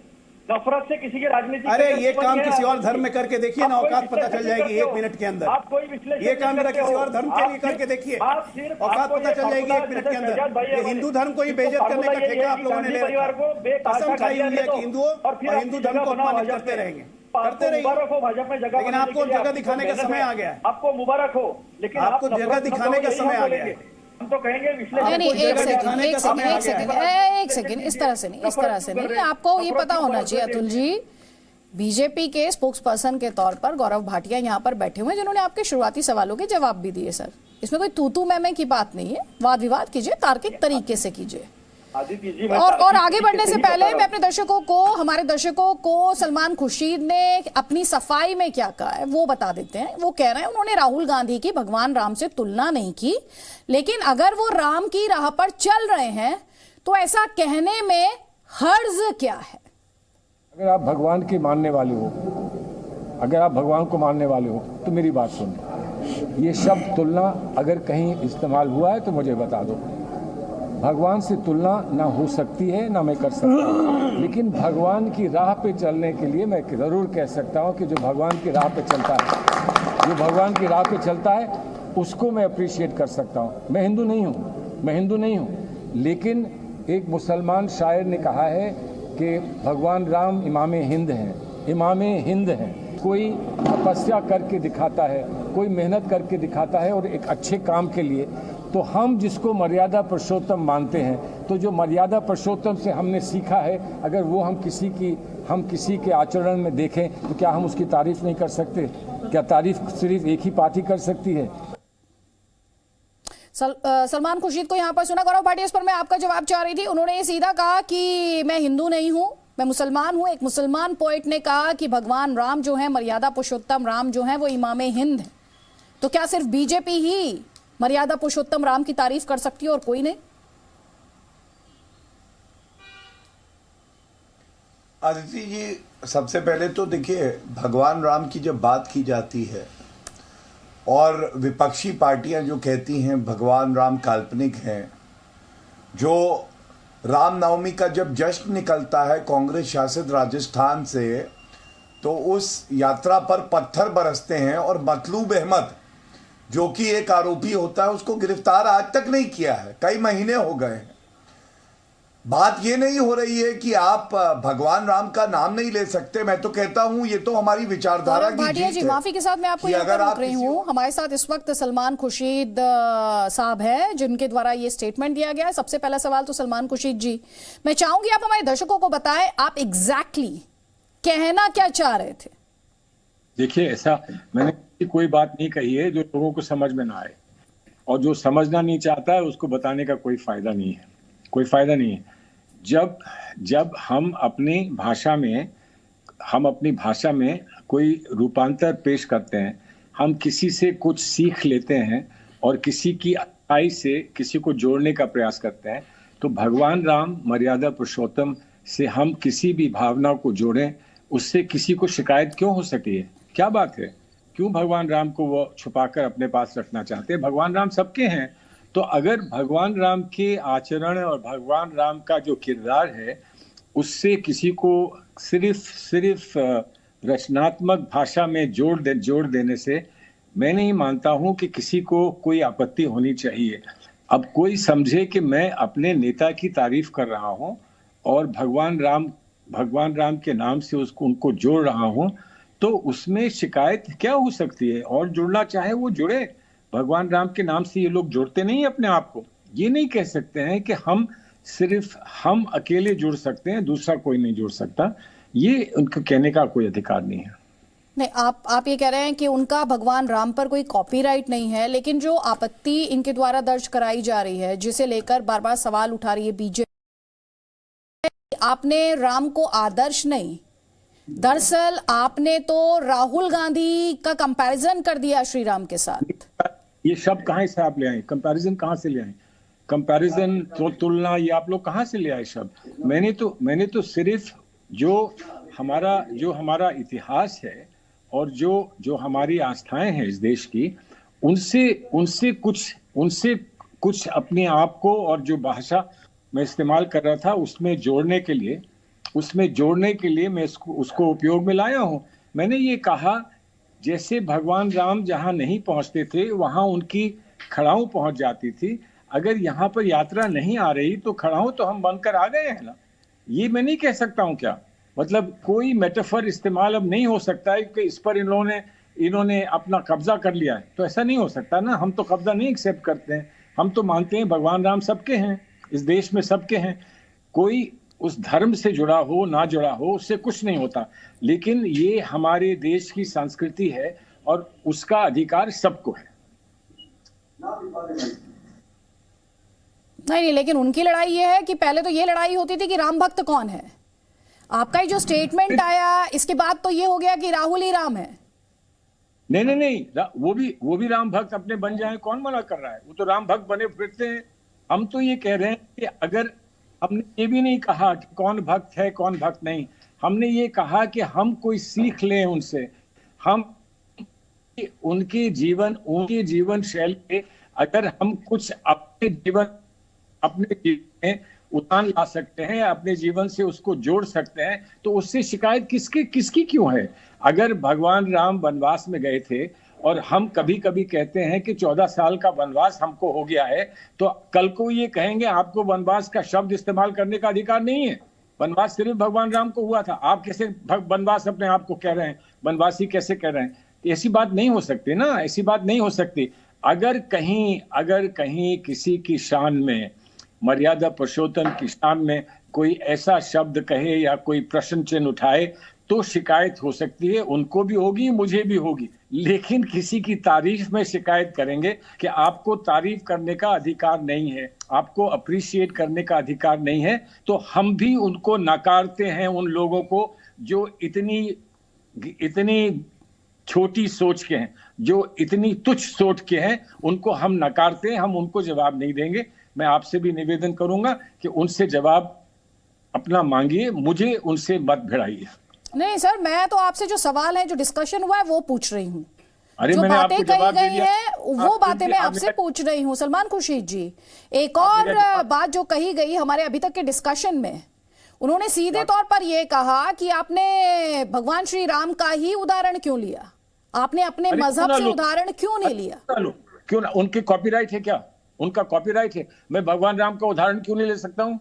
नफरत से किसी की राजनीति। अरे ये काम किसी और धर्म में करके देखिए ना, औकात पता चल जाएगी 1 मिनट के अंदर। ये काम मेरा किसी और धर्म के लिए करके देखिए, औकात पता चल जाएगी 1 मिनट के अंदर। ये हिंदू धर्म को ही बेइज्जत करने का ठेका आप लोगों ने ले रखा है। कसम खाई हुई है कि हिंदुओं और हिंदू धर्म को अपमानित करते रहेंगे, करते रहिए। लेकिन आपको जगह दिखाने का समय आ गया है, आपको मुबारक हो, लेकिन आपको जगह दिखाने का समय आ गया है। हम तो कहेंगे नहीं, एक सेकंड, इस तरह से नहीं। आपको ये पता होना चाहिए अतुल जी, बीजेपी के स्पोक्स पर्सन के तौर पर गौरव भाटिया यहाँ पर बैठे हुए हैं, जिन्होंने आपके शुरुआती सवालों के जवाब भी दिए। सर, इसमें कोई तू मैं की बात नहीं है, वाद विवाद कीजिए, तार्किक तरीके से कीजिए। और आगे बढ़ने से पहले मैं अपने हमारे दर्शकों को सलमान खुर्शीद ने अपनी सफाई में क्या कहा है वो बता देते हैं। वो कह रहे हैं उन्होंने राहुल गांधी की भगवान राम से तुलना नहीं की, लेकिन अगर वो राम की राह पर चल रहे हैं तो ऐसा कहने में हर्ज क्या है? अगर आप भगवान के मानने वाले हो, अगर आप भगवान को मानने वाले हो तो मेरी बात सुनो। ये शब्द तुलना अगर कहीं इस्तेमाल हुआ है तो मुझे बता दो। भगवान से तुलना ना हो सकती है ना मैं कर सकता हूँ, लेकिन भगवान की राह पे चलने के लिए मैं ज़रूर कह सकता हूँ कि जो भगवान की राह पे चलता है, जो भगवान की राह पे चलता है उसको मैं अप्रिशिएट कर सकता हूँ। मैं हिंदू नहीं हूँ, लेकिन एक मुसलमान शायर ने कहा है कि भगवान राम इमाम हिंद हैं। कोई तपस्या करके दिखाता है, कोई मेहनत करके दिखाता है और एक अच्छे काम के लिए, तो हम जिसको मर्यादा पुरुषोत्तम मानते हैं, तो जो मर्यादा पुरुषोत्तम से हमने सीखा है, अगर वो हम किसी के आचरण में देखें तो क्या हम उसकी तारीफ नहीं कर सकते? क्या तारीफ सिर्फ एक ही पार्टी कर सकती है? सलमान खुर्शीद को यहाँ पर सुना। गौरव भाटिया, इस पर मैं आपका जवाब चाह रही थी। उन्होंने ये सीधा कहा कि मैं हिंदू नहीं हूँ, मैं मुसलमान हूँ। एक मुसलमान पोएट ने कहा कि भगवान राम जो है, मर्यादा पुरुषोत्तम राम जो है, वो इमाम हिंद है। तो क्या सिर्फ बीजेपी ही मर्यादा पुरुषोत्तम राम की तारीफ कर सकती है और कोई नहीं? आदित्य जी, सबसे पहले तो देखिए, भगवान राम की जब बात की जाती है और विपक्षी पार्टियां जो कहती हैं भगवान राम काल्पनिक हैं, जो रामनवमी का जब जश्न निकलता है कांग्रेस शासित राजस्थान से, तो उस यात्रा पर पत्थर बरसते हैं और मतलूब अहमद जो कि एक आरोपी होता है उसको गिरफ्तार आज तक नहीं किया है, कई महीने हो गए हैं। बात ये नहीं हो रही है कि आप भगवान राम का नाम नहीं ले सकते। मैं तो कहता हूं ये तो हमारी विचारधारा की भाटिया जी, माफी के साथ मैं आपको यहाँ पर रोक रही हूँ। हमारे साथ इस वक्त सलमान खुर्शीद साहब है जिनके द्वारा ये स्टेटमेंट दिया गया है। सबसे पहला सवाल तो सलमान खुर्शीद जी, मैं चाहूंगी आप हमारे दर्शकों को बताएं आप एग्जैक्टली कहना क्या चाह रहे थे। देखिए, ऐसा मैंने कोई बात नहीं कही है जो लोगों को समझ में ना आए, और जो समझना नहीं चाहता है उसको बताने का कोई फायदा नहीं है, कोई फायदा नहीं है। जब हम अपनी भाषा में कोई रूपांतर पेश करते हैं, हम किसी से कुछ सीख लेते हैं और किसी की अच्छाई से किसी को जोड़ने का प्रयास करते हैं, तो भगवान राम मर्यादा पुरुषोत्तम से हम किसी भी भावना को जोड़ें, उससे किसी को शिकायत क्यों हो सकती है? क्या बात है? क्यों भगवान राम को वो छुपाकर अपने पास रखना चाहते हैं? भगवान राम सबके हैं। तो अगर भगवान राम के आचरण और भगवान राम का जो किरदार है उससे किसी को सिर्फ रचनात्मक भाषा में जोड़ देने से मैं नहीं मानता हूं कि किसी को कोई आपत्ति होनी चाहिए। अब कोई समझे कि मैं अपने नेता की तारीफ कर रहा हूं और भगवान राम के नाम से उनको जोड़ रहा हूं, तो उसमें शिकायत क्या हो सकती है? और जुड़ना चाहे वो जुड़े। भगवान राम के नाम से ये लोग जोड़ते नहीं अपने आप को। ये नहीं कह सकते हैं कि हम अकेले जुड़ सकते हैं, दूसरा कोई नहीं जुड़ सकता। ये उनका कहने का कोई अधिकार नहीं है। नहीं, आप ये कह रहे हैं कि उनका भगवान राम पर कोई कॉपीराइट नहीं है, लेकिन जो आपत्ति इनके द्वारा दर्ज कराई जा रही है, जिसे लेकर बार बार सवाल उठा रही है बीजेपी, आपने राम को आदर्श नहीं, दरअसल आपने तो राहुल गांधी का कंपैरिजन कर दिया श्री राम के साथ। ये शब्द कहाँ से आप ले आए? कंपैरिजन कहाँ से ले आए? कंपैरिजन तो तुलना, ये आप लोग कहाँ से ले आए शब्द? मैंने तो सिर्फ जो हमारा इतिहास है और जो हमारी आस्थाएं हैं इस देश की, उनसे कुछ अपने आप को, और जो भाषा मैं इस्तेमाल कर रहा था उसमें जोड़ने के लिए मैं उसको उपयोग में लाया हूं। मैंने ये कहा जैसे भगवान राम जहां नहीं पहुंचते थे वहां उनकी खड़ाऊ पहुंच जाती थी। अगर यहाँ पर यात्रा नहीं आ रही तो खड़ाऊ तो हम बनकर आ गए हैं ना। ये मैं नहीं कह सकता हूं क्या? मतलब कोई मेटाफर इस्तेमाल अब नहीं हो सकता है कि इस पर इन्होंने अपना कब्जा कर लिया है, तो ऐसा नहीं हो सकता ना। हम तो कब्जा नहीं एक्सेप्ट करते हैं, हम तो मानते हैं भगवान राम सबके हैं, इस देश में सबके हैं। कोई उस धर्म से जुड़ा हो ना जुड़ा हो उससे कुछ नहीं होता, लेकिन ये हमारे देश की संस्कृति है और उसका अधिकार सबको है। नहीं, लेकिन उनकी लड़ाई ये है कि पहले तो ये लड़ाई होती थी कि राम भक्त कौन है। आपका ही जो स्टेटमेंट आया इसके बाद तो ये हो गया कि राहुल ही राम है। नहीं, वो भी राम भक्त अपने बन जाए, कौन मना कर रहा है? वो तो राम भक्त बने फिरते हैं। हम तो ये कह रहे हैं कि अगर हमने ये भी नहीं कहा कि कौन भक्त है कौन भक्त नहीं, हमने ये कहा कि हम कोई सीख लें उनसे, हम उनके जीवन शैली पे अगर हम कुछ अपने जीवन में उतान ला सकते हैं, अपने जीवन से उसको जोड़ सकते हैं, तो उससे शिकायत किसकी क्यों है? अगर भगवान राम वनवास में गए थे और हम कभी कभी कहते हैं कि 14 साल का वनवास हमको हो गया है, तो कल को ये कहेंगे आपको वनवास का शब्द इस्तेमाल करने का अधिकार नहीं है। वनवास सिर्फ भगवान राम को हुआ था, आप कैसे वनवास अपने आप को कह रहे हैं, वनवासी कैसे कह रहे हैं? ऐसी बात नहीं हो सकती ना, ऐसी बात नहीं हो सकती। अगर कहीं किसी की शान में, मर्यादा पुरुषोत्तम की शान में कोई ऐसा शब्द कहे या कोई प्रश्न चिन्ह उठाए तो शिकायत हो सकती है, उनको भी होगी, मुझे भी होगी। लेकिन किसी की तारीफ में शिकायत करेंगे कि आपको तारीफ करने का अधिकार नहीं है, आपको अप्रिशिएट करने का अधिकार नहीं है, तो हम भी उनको नकारते हैं। उन लोगों को जो इतनी छोटी सोच के हैं, जो इतनी तुच्छ सोच के हैं, उनको हम नकारते हैं, हम उनको जवाब नहीं देंगे। मैं आपसे भी निवेदन करूंगा कि उनसे जवाब अपना मांगिए, मुझे उनसे मत भिड़ाइए। नहीं सर, मैं तो आपसे जो सवाल है, जो डिस्कशन हुआ है, वो पूछ रही हूँ। अरे जो मैंने बातें आपको कही जवाब दे गई दिया। है वो बातें मैं आपसे पूछ रही हूँ। सलमान खुर्शीद जी, एक और बात जो कही गई हमारे अभी तक के डिस्कशन में, उन्होंने सीधे तौर पर यह कहा कि आपने भगवान श्री राम का ही उदाहरण क्यों लिया, आपने अपने मजहब से उदाहरण क्यों नहीं लिया? क्यों ना, उनके कॉपीराइट है क्या? उनका कॉपीराइट है। मैं भगवान राम का उदाहरण क्यों नहीं ले सकता हूं?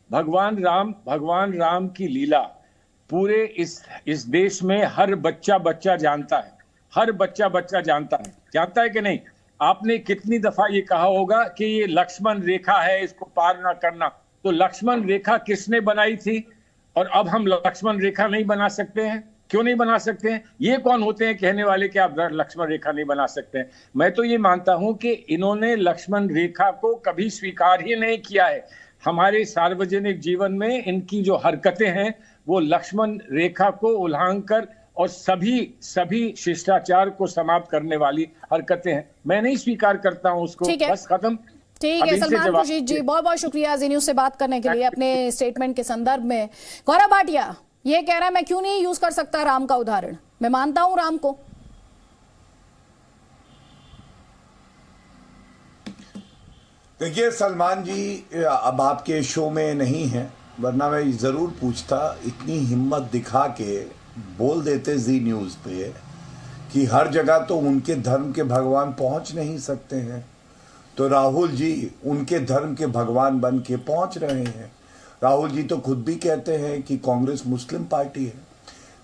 भगवान राम की लीला पूरे इस देश में हर बच्चा जानता है। हर बच्चा जानता है कि नहीं? आपने कितनी दफा ये कहा होगा कि ये लक्ष्मण रेखा है, इसको पार ना करना। तो लक्ष्मण रेखा किसने बनाई थी? और अब हम लक्ष्मण रेखा नहीं बना सकते हैं? क्यों नहीं बना सकते हैं? ये कौन होते हैं कहने वाले कि आप लक्ष्मण रेखा नहीं बना सकते हैं? मैं तो ये मानता हूं कि इन्होंने लक्ष्मण रेखा को कभी स्वीकार ही नहीं किया है। हमारे सार्वजनिक जीवन में इनकी जो हरकतें हैं वो लक्ष्मण रेखा को उल्लंघन और सभी शिष्टाचार को समाप्त करने वाली हरकतें हैं। मैं नहीं स्वीकार करता हूं उसको। बस खत्म। ठीक है सलमान खुर्शीद जी, बहुत बहुत शुक्रिया जी न्यूज़ से बात करने के लिए अपने स्टेटमेंट के संदर्भ में। गौरव भाटिया ये कह रहा है मैं क्यों नहीं यूज कर सकता राम का उदाहरण, मैं मानता हूं राम को। देखिए सलमान जी, अब आपके शो में नहीं है, वरना मैं जरूर पूछता। इतनी हिम्मत दिखा के बोल देते जी न्यूज़ पे कि हर जगह तो उनके धर्म के भगवान पहुंच नहीं सकते हैं, तो राहुल जी उनके धर्म के भगवान बन के पहुंच रहे हैं। राहुल जी तो खुद भी कहते हैं कि कांग्रेस मुस्लिम पार्टी है,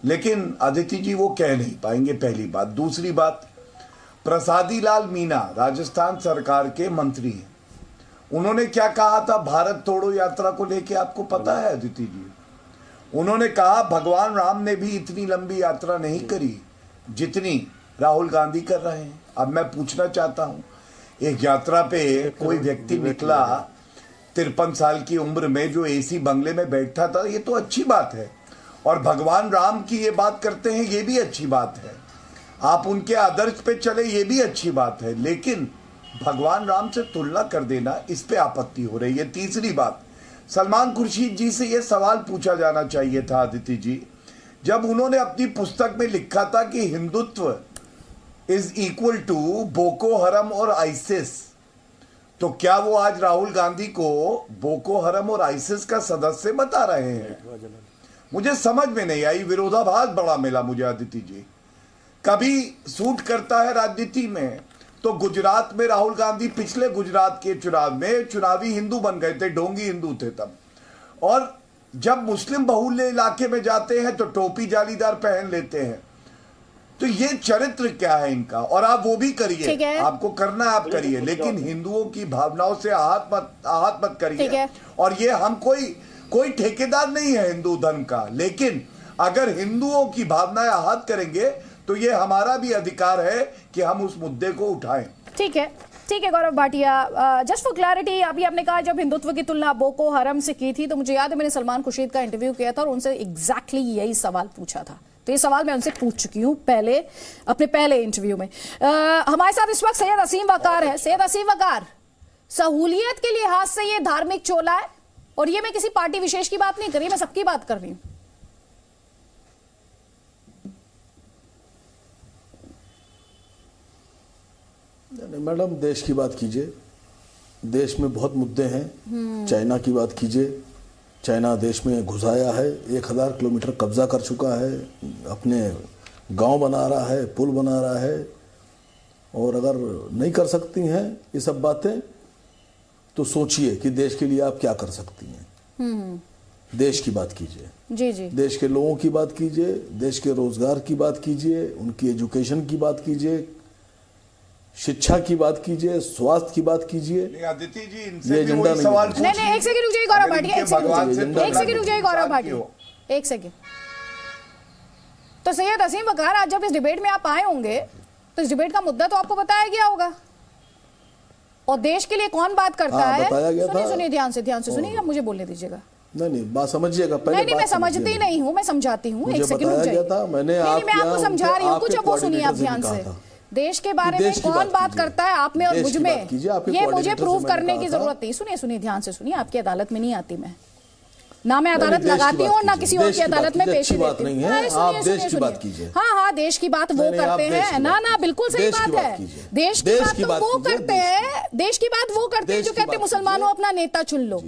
लेकिन अदिति जी वो कह नहीं पाएंगे, पहली बात। दूसरी बात, प्रसादी लाल मीना राजस्थान सरकार के मंत्री हैं, उन्होंने क्या कहा था भारत तोड़ो यात्रा को लेके, आपको पता है अदिति जी? उन्होंने कहा भगवान राम ने भी इतनी लंबी यात्रा नहीं करी जितनी राहुल गांधी कर रहे हैं। अब मैं पूछना चाहता हूं, एक यात्रा पे कोई व्यक्ति निकला 53 साल की उम्र में जो एसी बंगले में बैठा था, ये तो अच्छी बात है। और भगवान राम की ये बात करते हैं, ये भी अच्छी बात है। आप उनके आदर्श पे चले, ये भी अच्छी बात है, लेकिन भगवान राम से तुलना कर देना, इस पे आपत्ति हो रही है। तीसरी बात, सलमान खुर्शीद जी से यह सवाल पूछा जाना चाहिए था अदिति जी, जब उन्होंने अपनी पुस्तक में लिखा था कि Hindutva is equal to Boko Haram और आइसिस, तो क्या वो आज राहुल गांधी को बोको हरम और आइसिस का सदस्य बता रहे हैं? मुझे समझ में नहीं आई, विरोधाभास बड़ा मिला मुझे अदिति जी। कभी सूट करता है राजनीति में, तो गुजरात में राहुल गांधी पिछले गुजरात के चुनाव में चुनावी हिंदू बन गए थे, ढोंगी हिंदू थे तब। और जब मुस्लिम बहुल्य इलाके में जाते हैं तो टोपी जालीदार पहन लेते हैं। तो ये चरित्र क्या है इनका? और आप वो भी करिए, आपको करना आप करिए, लेकिन हिंदुओं की भावनाओं से आहत मत करिए। और ये हम कोई ठेकेदार नहीं है हिंदू धर्म का, लेकिन अगर हिंदुओं की भावनाएं आहत करेंगे तो ये हमारा भी अधिकार है कि हम उस मुद्दे को उठाएं। ठीक है Gaurav Bhatia, just for clarity, अभी आपने कहा जब हिंदुत्व की तुलना बोको हरम से की थी, तो मुझे याद है मैंने सलमान खुर्शीद का इंटरव्यू किया था और उनसे एग्जैक्टली यही सवाल पूछा था। तो ये सवाल मैं उनसे पूछ चुकी हूँ पहले, अपने पहले इंटरव्यू में। हमारे साथ इस वक्त सैयद असीम वकार है। सैयद असीम वकार, सहूलियत के लिहाज से ये धार्मिक चोला है, और ये मैं किसी पार्टी विशेष की बात नहीं कर रही, मैं सबकी बात कर रही हूँ। मैडम, देश की बात कीजिए, देश में बहुत मुद्दे हैं। चाइना की बात कीजिए, चाइना देश में घुसाया है, 1000 किलोमीटर कब्जा कर चुका है, अपने गांव बना रहा है, पुल बना रहा है। और अगर नहीं कर सकती हैं ये सब बातें, तो सोचिए कि देश के लिए आप क्या कर सकती हैं। देश की बात कीजिए, जी, देश के लोगों की बात कीजिए, देश के रोजगार की बात कीजिए, उनकी एजुकेशन की बात कीजिए, शिक्षा की बात कीजिए, स्वास्थ्य की बात कीजिए। अदिति जी, इनसे भी वही सवाल नहीं, एक सेकंड रुक जाइए गौरव भाटिया, एक सेकंड रुक जाइए गौरव भाटिया, एक सेकंड। तो सैयद असीम वकार, आज जब इस डिबेट में आप आए होंगे तो इस डिबेट का मुद्दा तो आपको बताया गया होगा, और देश के लिए कौन बात करता है? सुनिए ध्यान से सुनिए, मुझे बोलने दीजिएगा। नहीं, बात समझिएगा पहले। नहीं, मैं समझती नहीं हूँ, मैं समझाती हूँ। एक सेकंड रुक जाइए, मैं आपको समझा रही हूँ कुछ, अब वो सुनिए आप ध्यान से। देश के बारे में कौन बात करता है आप में और मुझ में, ये मुझे प्रूव करने की जरूरत नहीं। सुनिए ध्यान से सुनिए, आपकी अदालत में नहीं आती मैं। ना मैं अदालत लगाती हूँ ना किसी और की अदालत में पेशी बात नहीं है, आप देश की बात कीजिए। हाँ, देश की बात वो करते हैं ना, बिल्कुल सही बात है। देश की बात तो वो करते हैं, देश की बात वो करते हैं जो कहते हैं मुसलमानों अपना नेता चुन लो।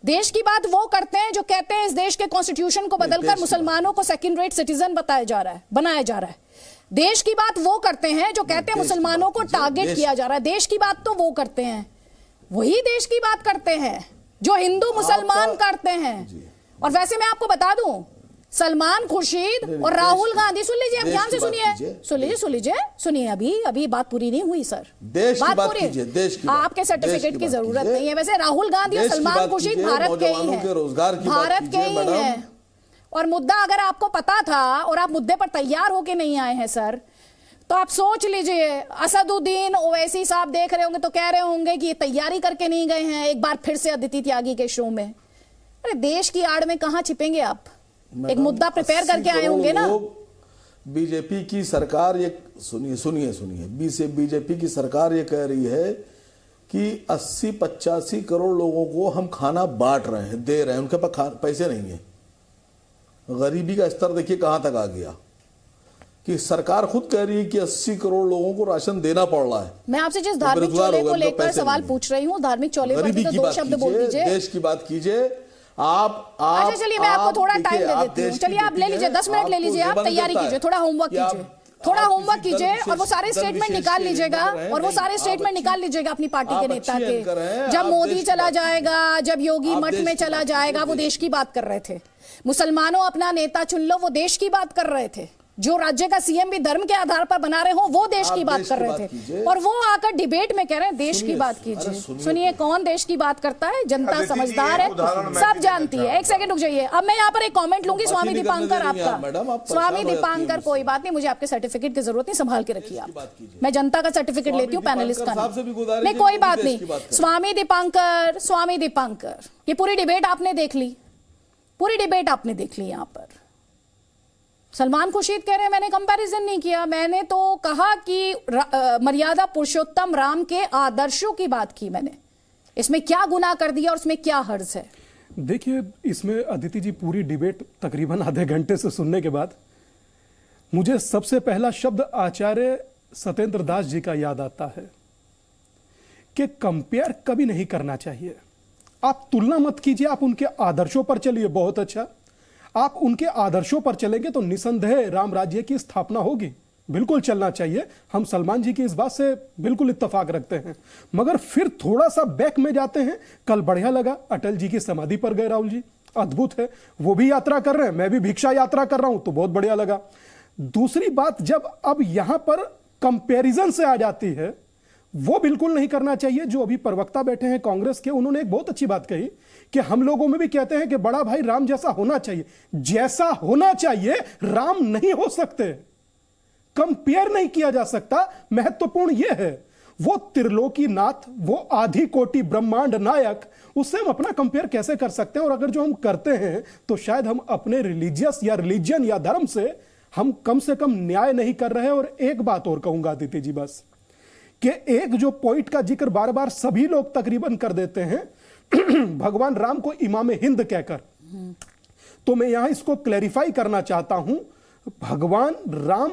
देश की बात वो करते हैं जो कहते हैं इस देश के कॉन्स्टिट्यूशन को बदलकर मुसलमानों को सेकंड रेट सिटीजन बनाया जा रहा है। देश की बात वो करते हैं जो कहते हैं मुसलमानों को टारगेट किया जा रहा है। देश की बात तो वो करते हैं, वही देश की बात करते हैं जो हिंदू मुसलमान करते हैं। और वैसे मैं आपको बता दूं, सलमान खुर्शीद और राहुल गांधी, सुन लीजिए, ध्यान से सुनिए, अभी बात पूरी नहीं हुई सर। बात पूरी, आपके सर्टिफिकेट की जरूरत नहीं है। वैसे राहुल गांधी और सलमान खुर्शीद भारत के ही हैं, और मुद्दा अगर आपको पता था और आप मुद्दे पर तैयार होके नहीं आए हैं सर, तो आप सोच लीजिए, असदुद्दीन ओवैसी साहब देख रहे होंगे तो कह रहे होंगे कि ये तैयारी करके नहीं गए हैं एक बार फिर से अदिति त्यागी के शो में। अरे देश की आड़ में कहां छिपेंगे आप, एक मुद्दा प्रिपेयर करके आए होंगे ना। बीजेपी की सरकार ये सुनिए बीजेपी की सरकार ये कह रही है कि 80-85 करोड़ लोगों को हम खाना बांट रहे हैं, दे रहे हैं, उनके पास पैसे नहीं है। गरीबी का स्तर देखिए कहां तक आ गया कि सरकार खुद कह रही है कि 80 करोड़ लोगों को राशन देना पड़ रहा है। मैं आपसे जिस धार्मिक चोले को लेकर सवाल पूछ रही हूँ, धार्मिक चोले पर भी तो दो शब्द बोल दीजिए। देश की बात कीजिए आप। अच्छा चलिए, मैं आपको थोड़ा टाइम दे देती हूँ। चलिए आप ले लीजिए, 10 मिनट ले लीजिए, आप तैयारी कीजिए, थोड़ा होमवर्क कीजिए, और वो सारे स्टेटमेंट निकाल लीजिएगा, अपनी पार्टी के नेता के। जब मोदी चला जाएगा, जब योगी मठ में चला जाएगा, वो देश की बात कर रहे थे। मुसलमानों अपना नेता चुन लो, वो देश की बात कर रहे थे। जो राज्य का सीएम भी धर्म के आधार पर बना रहे हो, वो देश की बात कर रहे थे, और वो आकर डिबेट में कह रहे हैं देश की बात कीजिए। सुनिए, कौन देश की बात करता है? जनता समझदार है, सब जानती है। एक सेकंड रुक जाइए, अब मैं यहाँ पर एक कमेंट लूंगी। स्वामी दीपांकर, आपका स्वामी दीपांकर, कोई बात नहीं, मुझे आपके सर्टिफिकेट की जरूरत नहीं, संभाल के रखिए आप। मैं जनता का सर्टिफिकेट लेती हूँ, पैनलिस्ट का नहीं, कोई बात नहीं। स्वामी दीपांकर, ये पूरी डिबेट आपने देख ली, यहाँ पर सलमान खुर्शीद कह रहे हैं मैंने कंपैरिजन नहीं किया, मैंने तो कहा कि मर्यादा पुरुषोत्तम राम के आदर्शों की बात की मैंने। इसमें क्या गुनाह कर दिया और उसमें क्या हर्ज है? देखिए, इसमें अदिति जी पूरी डिबेट तकरीबन आधे घंटे से सुनने के बाद मुझे सबसे पहला शब्द आचार्य सत्येंद्र दास जी का याद आता है कि कंपेयर कभी नहीं करना चाहिए। आप तुलना मत कीजिए, आप उनके आदर्शों पर चलिए, बहुत अच्छा। आप उनके आदर्शों पर चलेंगे तो निसंदेह राम राज्य की स्थापना होगी, बिल्कुल चलना चाहिए। हम सलमान जी की इस बात से बिल्कुल इत्तेफाक रखते हैं, मगर फिर थोड़ा सा बैक में जाते हैं। कल बढ़िया लगा, अटल जी की समाधि पर गए राहुल जी, अद्भुत है, वो भी यात्रा कर रहे हैं, मैं भी भिक्षा यात्रा कर रहा हूं, तो बहुत बढ़िया लगा। दूसरी बात, जब अब यहां पर कंपैरिजन से आ जाती है, वो बिल्कुल नहीं करना चाहिए। जो अभी प्रवक्ता बैठे हैं कांग्रेस के, उन्होंने एक बहुत अच्छी बात कही कि हम लोगों में भी कहते हैं कि बड़ा भाई राम जैसा होना चाहिए। जैसा होना चाहिए राम नहीं हो सकते, कंपेयर नहीं किया जा सकता। महत्वपूर्ण यह है, वो त्रिलोकीनाथ, वो आधी कोटि ब्रह्मांड नायक, उससे हम अपना कंपेयर कैसे कर सकते हैं? और अगर जो हम करते हैं तो शायद हम अपने रिलीजन या धर्म से हम कम से कम न्याय नहीं कर रहे। और एक बात और कहूंगा अदिति जी, बस कि एक जो पॉइंट का जिक्र बार बार सभी लोग तकरीबन कर देते हैं, भगवान राम को इमाम हिंद कहकर, तो मैं यहां इसको क्लैरिफाई करना चाहता हूं। भगवान राम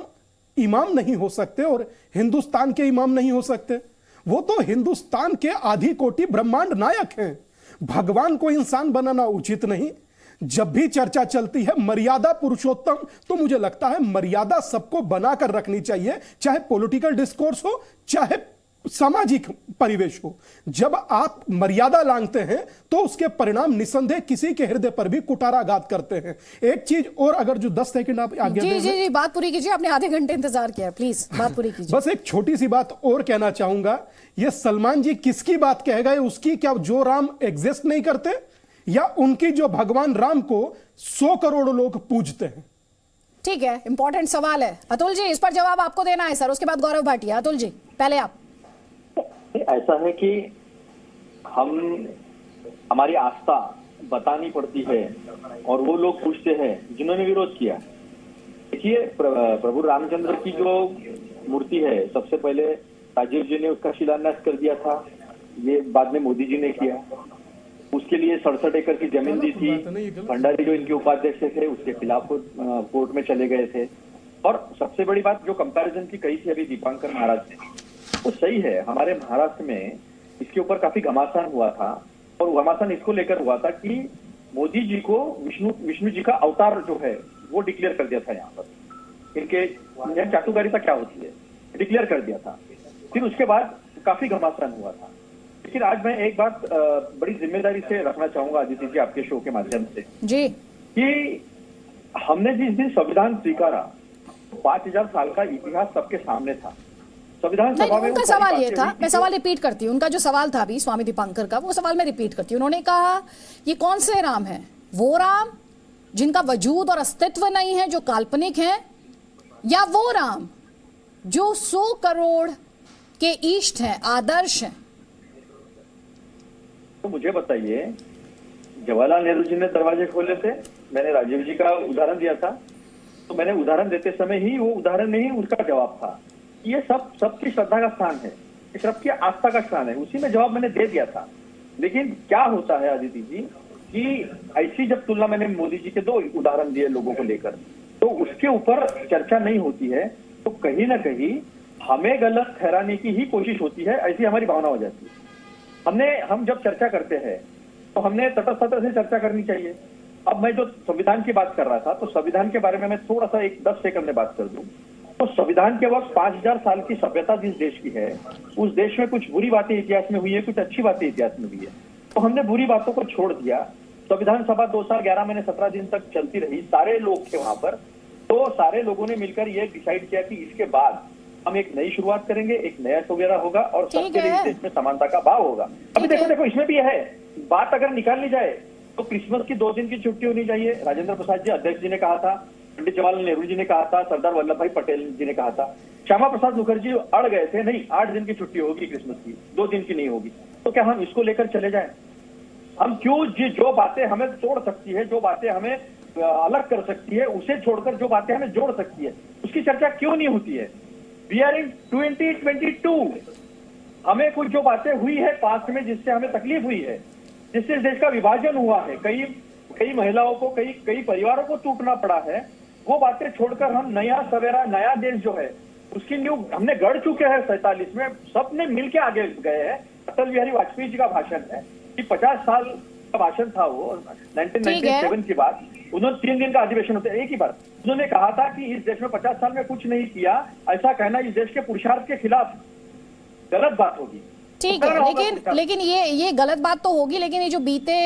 इमाम नहीं हो सकते और हिंदुस्तान के इमाम नहीं हो सकते। वो तो हिंदुस्तान के आधी कोटि ब्रह्मांड नायक हैं। भगवान को इंसान बनाना उचित नहीं। जब भी चर्चा चलती है मर्यादा पुरुषोत्तम, तो मुझे लगता है मर्यादा सबको बनाकर रखनी चाहिए, चाहे पॉलिटिकल डिस्कोर्स हो, चाहे सामाजिक परिवेश हो। जब आप मर्यादा लांघते हैं तो उसके परिणाम निसंदेह किसी के हृदय पर भी कुठाराघात करते हैं। एक चीज और, अगर जो 10 सेकंड आप आगे जी, बात पूरी कीजिए, आपने आधे घंटे इंतजार किया, प्लीज बात पूरी कीजिए। बस एक छोटी सी बात और कहना चाहूंगा, ये सलमान जी किसकी बात कह गए? उसकी क्या, जो राम एग्जिस्ट नहीं करते, या उनकी जो भगवान राम को 100 करोड़ लोग पूजते हैं? ठीक है, इंपॉर्टेंट सवाल है अतुल जी, इस पर जवाब आपको देना है सर, उसके बाद गौरव भाटिया। अतुल जी पहले आप। ऐसा है कि हमारी आस्था बतानी पड़ती है और वो लोग पूछते हैं जिन्होंने विरोध किया। देखिए, प्रभु रामचंद्र की जो मूर्ति है, सबसे पहले राजीव जी ने उसका शिलान्यास कर दिया था, ये बाद में मोदी जी ने किया। उसके लिए 67 एकड़ की जमीन दी थी। भंडारी जो इनके उपाध्यक्ष थे उसके खिलाफ कोर्ट में चले गए थे। और सबसे बड़ी बात जो कंपैरिजन की कही थी अभी दीपांकर महाराज ने, वो सही है। हमारे महाराष्ट्र में इसके ऊपर काफी घमासान हुआ था, और घमासान इसको लेकर हुआ था कि मोदी जी को विष्णु जी का अवतार जो है वो डिक्लेयर कर दिया था। यहाँ पर इनके चाटुकारिता क्या होती है डिक्लेयर कर दिया था। फिर उसके बाद काफी घमासान हुआ था। लेकिन आज मैं एक बात बड़ी जिम्मेदारी से रखना चाहूंगा आदित्य जी आपके शो के माध्यम से जी, कि हमने जिस दिन संविधान स्वीकारा 5000 साल का इतिहास सबके सामने था। संविधान सभा में उनका सवाल ये था, मैं सवाल रिपीट करती हूँ, उनका जो सवाल था अभी स्वामी दीपांकर का, वो सवाल मैं रिपीट करती हूँ। उन्होंने कहा ये कौन से राम है, वो राम जिनका वजूद और अस्तित्व नहीं है, जो काल्पनिक है, या वो राम जो 100 करोड़ के इष्ट हैं, आदर्श हैं? तो मुझे बताइए, जवाहरलाल नेहरू जी ने दरवाजे खोले थे, मैंने राजीव जी का उदाहरण दिया था, तो मैंने उदाहरण देते समय ही वो उदाहरण नहीं उसका जवाब था। ये सबकी श्रद्धा का स्थान है, ये सबकी आस्था का स्थान है, उसी में जवाब मैंने दे दिया था। लेकिन क्या होता है आदित्य जी कि ऐसी जब तुलना मैंने मोदी जी के 2 उदाहरण दिए लोगों को लेकर, तो उसके ऊपर चर्चा नहीं होती है, तो कहीं ना कहीं हमें गलत ठहराने की ही कोशिश होती है, ऐसी हमारी भावना हो जाती है। हम जब चर्चा करते हैं तो हमने तटस्थता से चर्चा करनी चाहिए। अब मैं जो संविधान की बात कर रहा था, तो संविधान के बारे में मैं थोड़ा सा 10 सेकंड में बात कर दूं। तो संविधान के वक्त 5000 साल की सभ्यता जिस देश की है, उस देश में कुछ बुरी बातें इतिहास में हुई है, कुछ अच्छी बातें इतिहास में हुई है। तो हमने बुरी बातों को छोड़ दिया। संविधान सभा 2011 में 17 दिन तक चलती रही, सारे लोग थे वहां पर। तो सारे लोगों ने मिलकर ये डिसाइड किया कि इसके बाद हम एक नई शुरुआत करेंगे, एक नया सवेरा होगा और सबके लिए इस देश में समानता का भाव होगा। अभी देखो इसमें भी है बात, अगर निकाल ली जाए तो क्रिसमस की 2 दिन की छुट्टी होनी चाहिए। राजेंद्र प्रसाद जी अध्यक्ष जी ने कहा था, पंडित जवाहरलाल नेहरू जी ने कहा था, सरदार वल्लभ भाई पटेल जी ने कहा था, श्यामा प्रसाद मुखर्जी अड़ गए थे, नहीं 8 दिन की छुट्टी होगी क्रिसमस की, 2 दिन की नहीं होगी। तो क्या हम इसको लेकर चले जाएं? हम क्यों जो बातें हमें तोड़ सकती है, जो बातें हमें अलग कर सकती है, उसे छोड़कर जो बातें हमें जोड़ सकती है, उसकी चर्चा क्यों नहीं होती है? We are in 2022। हमें कुछ जो बातें हुई है पास्ट में, जिससे हमें तकलीफ हुई है, जिससे इस देश का विभाजन हुआ है, कई महिलाओं को, कई परिवारों को टूटना पड़ा है, वो बातें छोड़कर हम नया सवेरा, नया देश जो है उसकी न्यू हमने गढ़ चुके हैं। 47 में सबने मिलकर आगे गए हैं। अटल बिहारी वाजपेयी जी का भाषण है कि 50 साल का भाषण था वो 1997 की बात। उन्होंने 3 दिन का अधिवेशन होता है, एक ही बार उन्होंने कहा था कि इस देश में 50 साल में कुछ नहीं किया, ऐसा कहना इस देश के पुरुषार्थ के खिलाफ गलत बात होगी। ठीक है, लेकिन ये गलत बात तो होगी, लेकिन ये जो बीते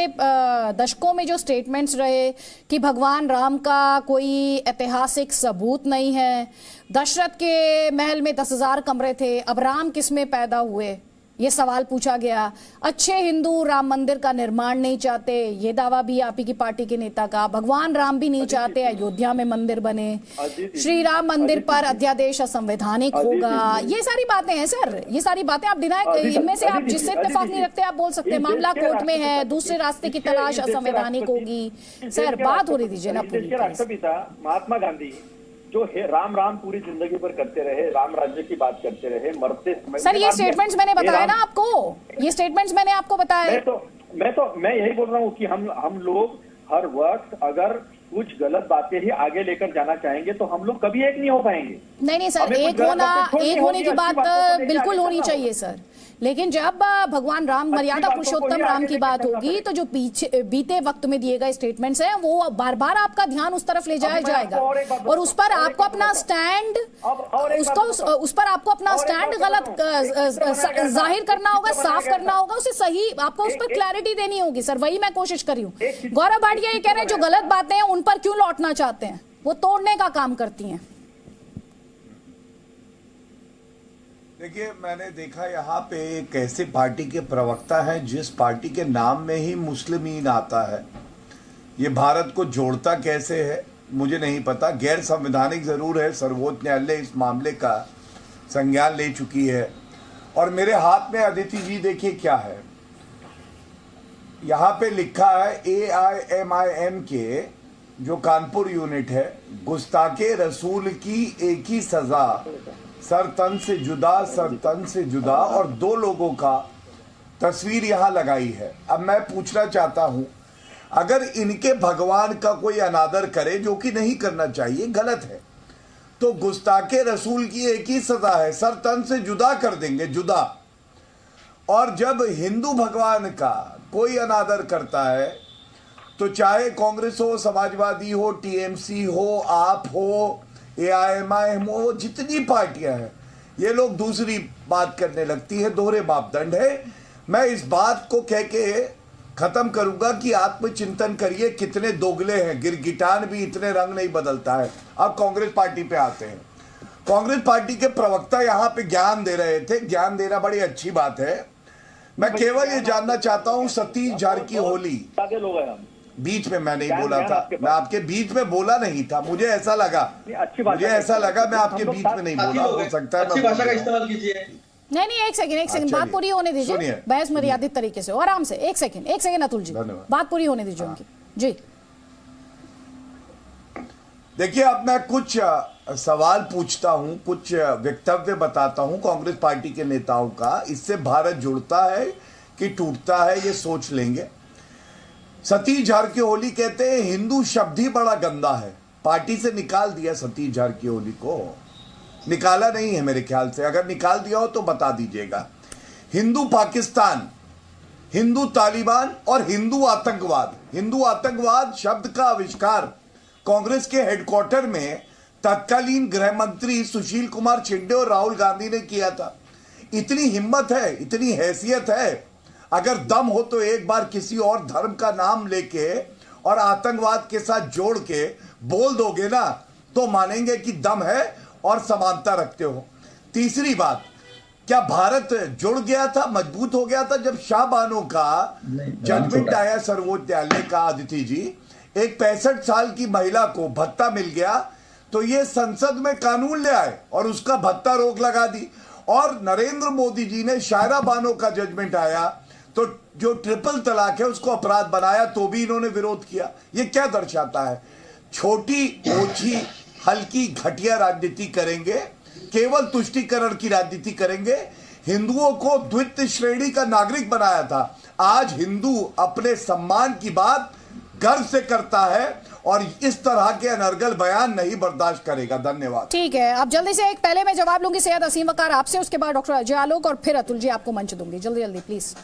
दशकों में जो स्टेटमेंट्स रहे कि भगवान राम का कोई ऐतिहासिक सबूत नहीं है, दशरथ के महल में 10,000 कमरे थे, अब राम किस में पैदा हुए, ये सवाल पूछा गया। अच्छे हिंदू राम मंदिर का निर्माण नहीं चाहते, ये दावा भी आप ही की पार्टी के नेता का। भगवान राम भी नहीं चाहते अयोध्या में मंदिर बने, श्री राम मंदिर पर अध्यादेश असंवैधानिक होगा। ये सारी बातें हैं सर, ये सारी बातें आप डिनाई, इनमें से आप जिससे इत्तेफाक नहीं रखते आप बोल सकते हैं मामला कोर्ट में है, दूसरे रास्ते की तलाश असंवैधानिक होगी। सर बात हो रही थी ना पूरी। राष्ट्रपिता महात्मा गांधी जो है राम राम पूरी जिंदगी पर करते रहे, राम राज्य की बात करते रहे, मरते समय। सर ये स्टेटमेंट्स मैंने बताया ना आपको, ये स्टेटमेंट्स मैंने आपको बताया। मैं यही बोल रहा हूँ कि हम लोग हर वक्त अगर कुछ गलत बातें ही आगे लेकर जाना चाहेंगे तो हम लोग कभी एक नहीं हो पाएंगे। नहीं सर, एक होने की बात बिल्कुल होनी चाहिए सर, लेकिन जब भगवान राम, मर्यादा पुरुषोत्तम राम की बात होगी तो जो बीते वक्त में दिए गए स्टेटमेंट्स हैं वो बार बार आपका ध्यान उस तरफ ले जाया जाएगा और उस पर आपको अपना स्टैंड उस पर आपको अपना स्टैंड गलत जाहिर करना होगा, साफ करना होगा, उसे सही आपको उस पर क्लैरिटी देनी होगी सर। वही मैं कोशिश कर रही हूँ। गौरव भाटिया ये कह रहे हैं जो गलत बातें हैं उन पर क्यों लौटना चाहते हैं, वो तोड़ने का काम करती हैं। देखिए, मैंने देखा यहाँ पे एक ऐसी पार्टी के प्रवक्ता है जिस पार्टी के नाम में ही मुस्लिमीन आता है। ये भारत को जोड़ता कैसे है मुझे नहीं पता। गैर संवैधानिक जरूर है, सर्वोच्च न्यायालय इस मामले का संज्ञान ले चुकी है। और मेरे हाथ में अदिति जी देखिए क्या है, यहाँ पे लिखा है AIMIM के जो कानपुर यूनिट है, गुस्ताखे रसूल की एक ही सजा, सर तन से जुदा और 2 लोगों का तस्वीर यहां लगाई है। अब मैं पूछना चाहता हूं, अगर इनके भगवान का कोई अनादर करे, जो कि नहीं करना चाहिए, गलत है, तो गुस्ताखे रसूल की एक ही सजा है, सर तन से जुदा कर देंगे, जुदा। और जब हिंदू भगवान का कोई अनादर करता है तो चाहे कांग्रेस हो, समाजवादी हो, टीएमसी हो, आप हो, एआईएमआईएम हो, जितनी पार्टियां हैं, ये लोग दूसरी बात करने लगती है, दोहरे मापदंड है। मैं इस बात को कह के खत्म करूंगा कि आत्मचिंतन करिए, कितने दोगले हैं, गिरगिटान भी इतने रंग नहीं बदलता है। अब कांग्रेस पार्टी पे आते हैं। कांग्रेस पार्टी के प्रवक्ता यहां पे ज्ञान दे रहे थे, ज्ञान देना बड़ी अच्छी बात है। मैं केवल ये जानना चाहता हूं, सतीश झारकीहोली, बीच में मैं नहीं बोला था, मैं आपके बीच में बोला नहीं था, मुझे ऐसा लगा, मुझे ऐसा लगा मैं आपके बीच में नहीं बोला, हो सकता है अच्छी भाषा का इस्तेमाल कीजिए। नहीं, एक सेकंड, बात पूरी होने दीजिए, बहस मर्यादित तरीके से, आराम से। एक सेकंड अतुल जी, बात पूरी होने दीजिए उनकी जी। देखिए, अब मैं कुछ सवाल पूछता हूं, कुछ वक्तव्य बताता हूं कांग्रेस पार्टी के नेताओं का, इससे भारत जुड़ता है कि टूटता है, ये सोच लेंगे। सतीश झारकीहोली कहते हैं हिंदू शब्द ही बड़ा गंदा है, पार्टी से निकाल दिया सतीश झारकीहोली को, निकाला नहीं है मेरे ख्याल से, अगर निकाल दिया हो तो बता दीजिएगा। हिंदू पाकिस्तान, हिंदू तालिबान और हिंदू आतंकवाद, हिंदू आतंकवाद शब्द का आविष्कार कांग्रेस के हेडक्वार्टर में तत्कालीन गृह मंत्री सुशील कुमार शिंदे और राहुल गांधी ने किया था। इतनी हिम्मत है, इतनी हैसियत है, अगर दम हो तो एक बार किसी और धर्म का नाम लेके और आतंकवाद के साथ जोड़ के बोल दोगे ना, तो मानेंगे कि दम है और समानता रखते हो। तीसरी बात, क्या भारत जुड़ गया था, मजबूत हो गया था जब शाहबानो का जजमेंट आया सर्वोच्च न्यायालय का, आदित्य जी, एक 65 साल की महिला को भत्ता मिल गया, तो ये संसद में कानून ले आए और उसका भत्ता रोक लगा दी। और नरेंद्र मोदी जी ने शायरा बानो का जजमेंट आया तो जो ट्रिपल तलाक है उसको अपराध बनाया, तो भी इन्होंने विरोध किया। ये क्या दर्शाता है? छोटी ओछी हल्की घटिया राजनीति करेंगे, केवल तुष्टीकरण की राजनीति करेंगे। हिंदुओं को द्वितीय श्रेणी का नागरिक बनाया था, आज हिंदू अपने सम्मान की बात गर्व से करता है और इस तरह के अनर्गल बयान नहीं बर्दाश्त करेगा। धन्यवाद। ठीक है, अब जल्दी से एक पहले मैं जवाब लूंगी सैयद असीम वकार आपसे, उसके बाद डॉक्टर अजय आलोक और फिर अतुल जी आपको मंच दूंगी। जल्दी प्लीज।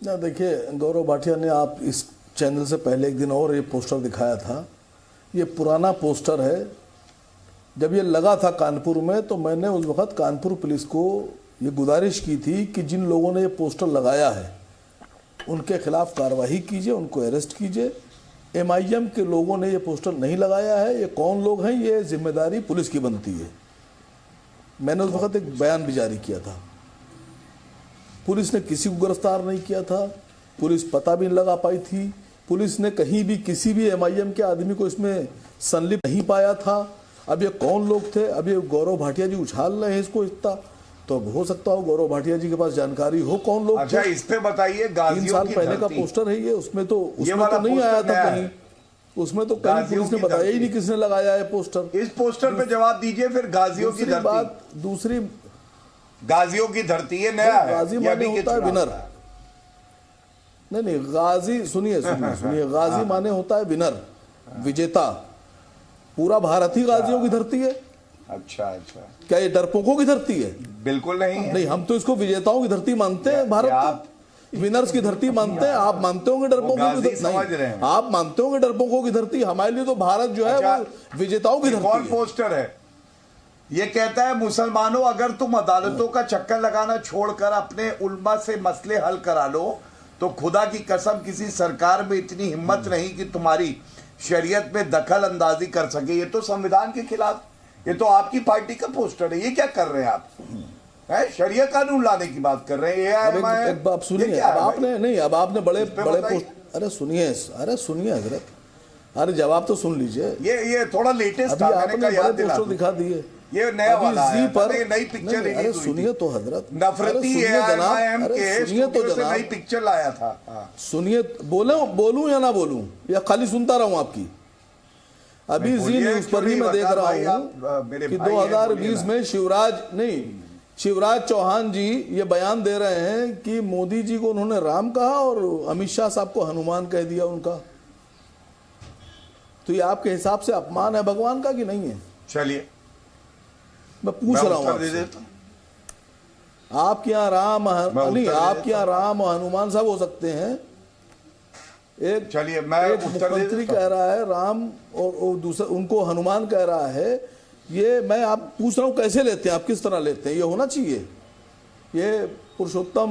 ना देखिए गौरव भाटिया ने, आप इस चैनल से पहले एक दिन और ये पोस्टर दिखाया था, ये पुराना पोस्टर है। जब ये लगा था कानपुर में तो मैंने उस वक्त कानपुर पुलिस को ये गुजारिश की थी कि जिन लोगों ने ये पोस्टर लगाया है उनके खिलाफ कार्रवाई कीजिए, उनको अरेस्ट कीजिए। एमआईएम के लोगों ने ये पोस्टर नहीं लगाया है, ये कौन लोग हैं, ये जिम्मेदारी पुलिस की बनती है। मैंने उस वक्त एक बयान भी जारी किया था। पुलिस ने किसी को गिरफ्तार नहीं किया था, पुलिस पता भी नहीं लगा पाई थी, पुलिस ने कहीं भी किसी भी एमआईएम के आदमी को इसमें संलिप्त नहीं पाया था। अब ये कौन लोग थे, अब ये गौरव भाटिया जी उछाल रहे हैं इसको इतना, तो हो सकता हो गौरव भाटिया जी के पास जानकारी हो कौन लोग। अच्छा, इस पे बताइए, 3 साल पहले का पोस्टर है ये, उसमें तो नहीं आया था कहीं, उसमें तो कहीं पुलिस ने बताया ही नहीं किसने लगाया है पोस्टर। इस पोस्टर पे जवाब दीजिए। फिर गाजियों की धरती, दूसरी गाजियों की धरती, ये नया है, गाजी माने होता है विनर। नहीं गाजी, सुनिए गाजी माने होता है विनर, विजेता। पूरा भारत ही गाजियों की धरती है। अच्छा, क्या ये डरपोकों की धरती है? बिल्कुल नहीं है। नहीं, हम तो इसको विजेताओं की धरती मानते हैं, भारत विनर्स की धरती मानते हैं। आप मानते होंगे डरपोकों की धरती, नहीं आप मानते होंगे डरपोकों की धरती। हमारे लिए तो भारत जो है वो विजेताओं की धरती है। कौन पोस्टर है? ये कहता है मुसलमानों, अगर तुम अदालतों का चक्कर लगाना छोड़कर अपने उल्मा से मसले हल करा लो तो खुदा की कसम किसी सरकार में इतनी हिम्मत नहीं कि तुम्हारी शरीयत में दखल अंदाजी कर सके। ये तो संविधान के खिलाफ, ये तो आपकी पार्टी का पोस्टर है। ये क्या कर रहे हैं आप? शरिया कानून लाने की बात कर रहे हैं। अब सुनिए, अब आपने नहीं, अब आपने बड़े पोस्ट, अरे सुनिए हजरत, अरे जवाब तो सुन लीजिए। ये थोड़ा लेटेस्ट था, मैंने कहा याद दिला दूं। दिखा दिए, ये नया वाला है, पर नई पिक्चर। अरे सुनिए तो हजरत, नफरती एआईएम के स्टूडियो से नई पिक्चर लाया था। सुनिए, बोलूं या ना बोलूं, या खाली सुनता रहूं आपकी? अभी जी न्यूज पर ही मैं देख रहा हूं कि 2020 में शिवराज चौहान जी ये बयान दे रहे हैं कि मोदी जी को उन्होंने राम कहा और अमित शाह साहब को हनुमान कह दिया उनका। तो ये आपके हिसाब से अपमान है भगवान का कि नहीं है? चलिए मैं पूछ रहा हूं आपके यहाँ राम नहीं, आपके यहाँ राम और हनुमान साहब हो सकते हैं। एक चलिए मैं एक मुख्यमंत्री कह रहा है राम और दूसरा उनको हनुमान कह रहा है। ये मैं आप पूछ रहा हूं कैसे लेते हैं आप, किस तरह लेते हैं? ये होना चाहिए, ये पुरुषोत्तम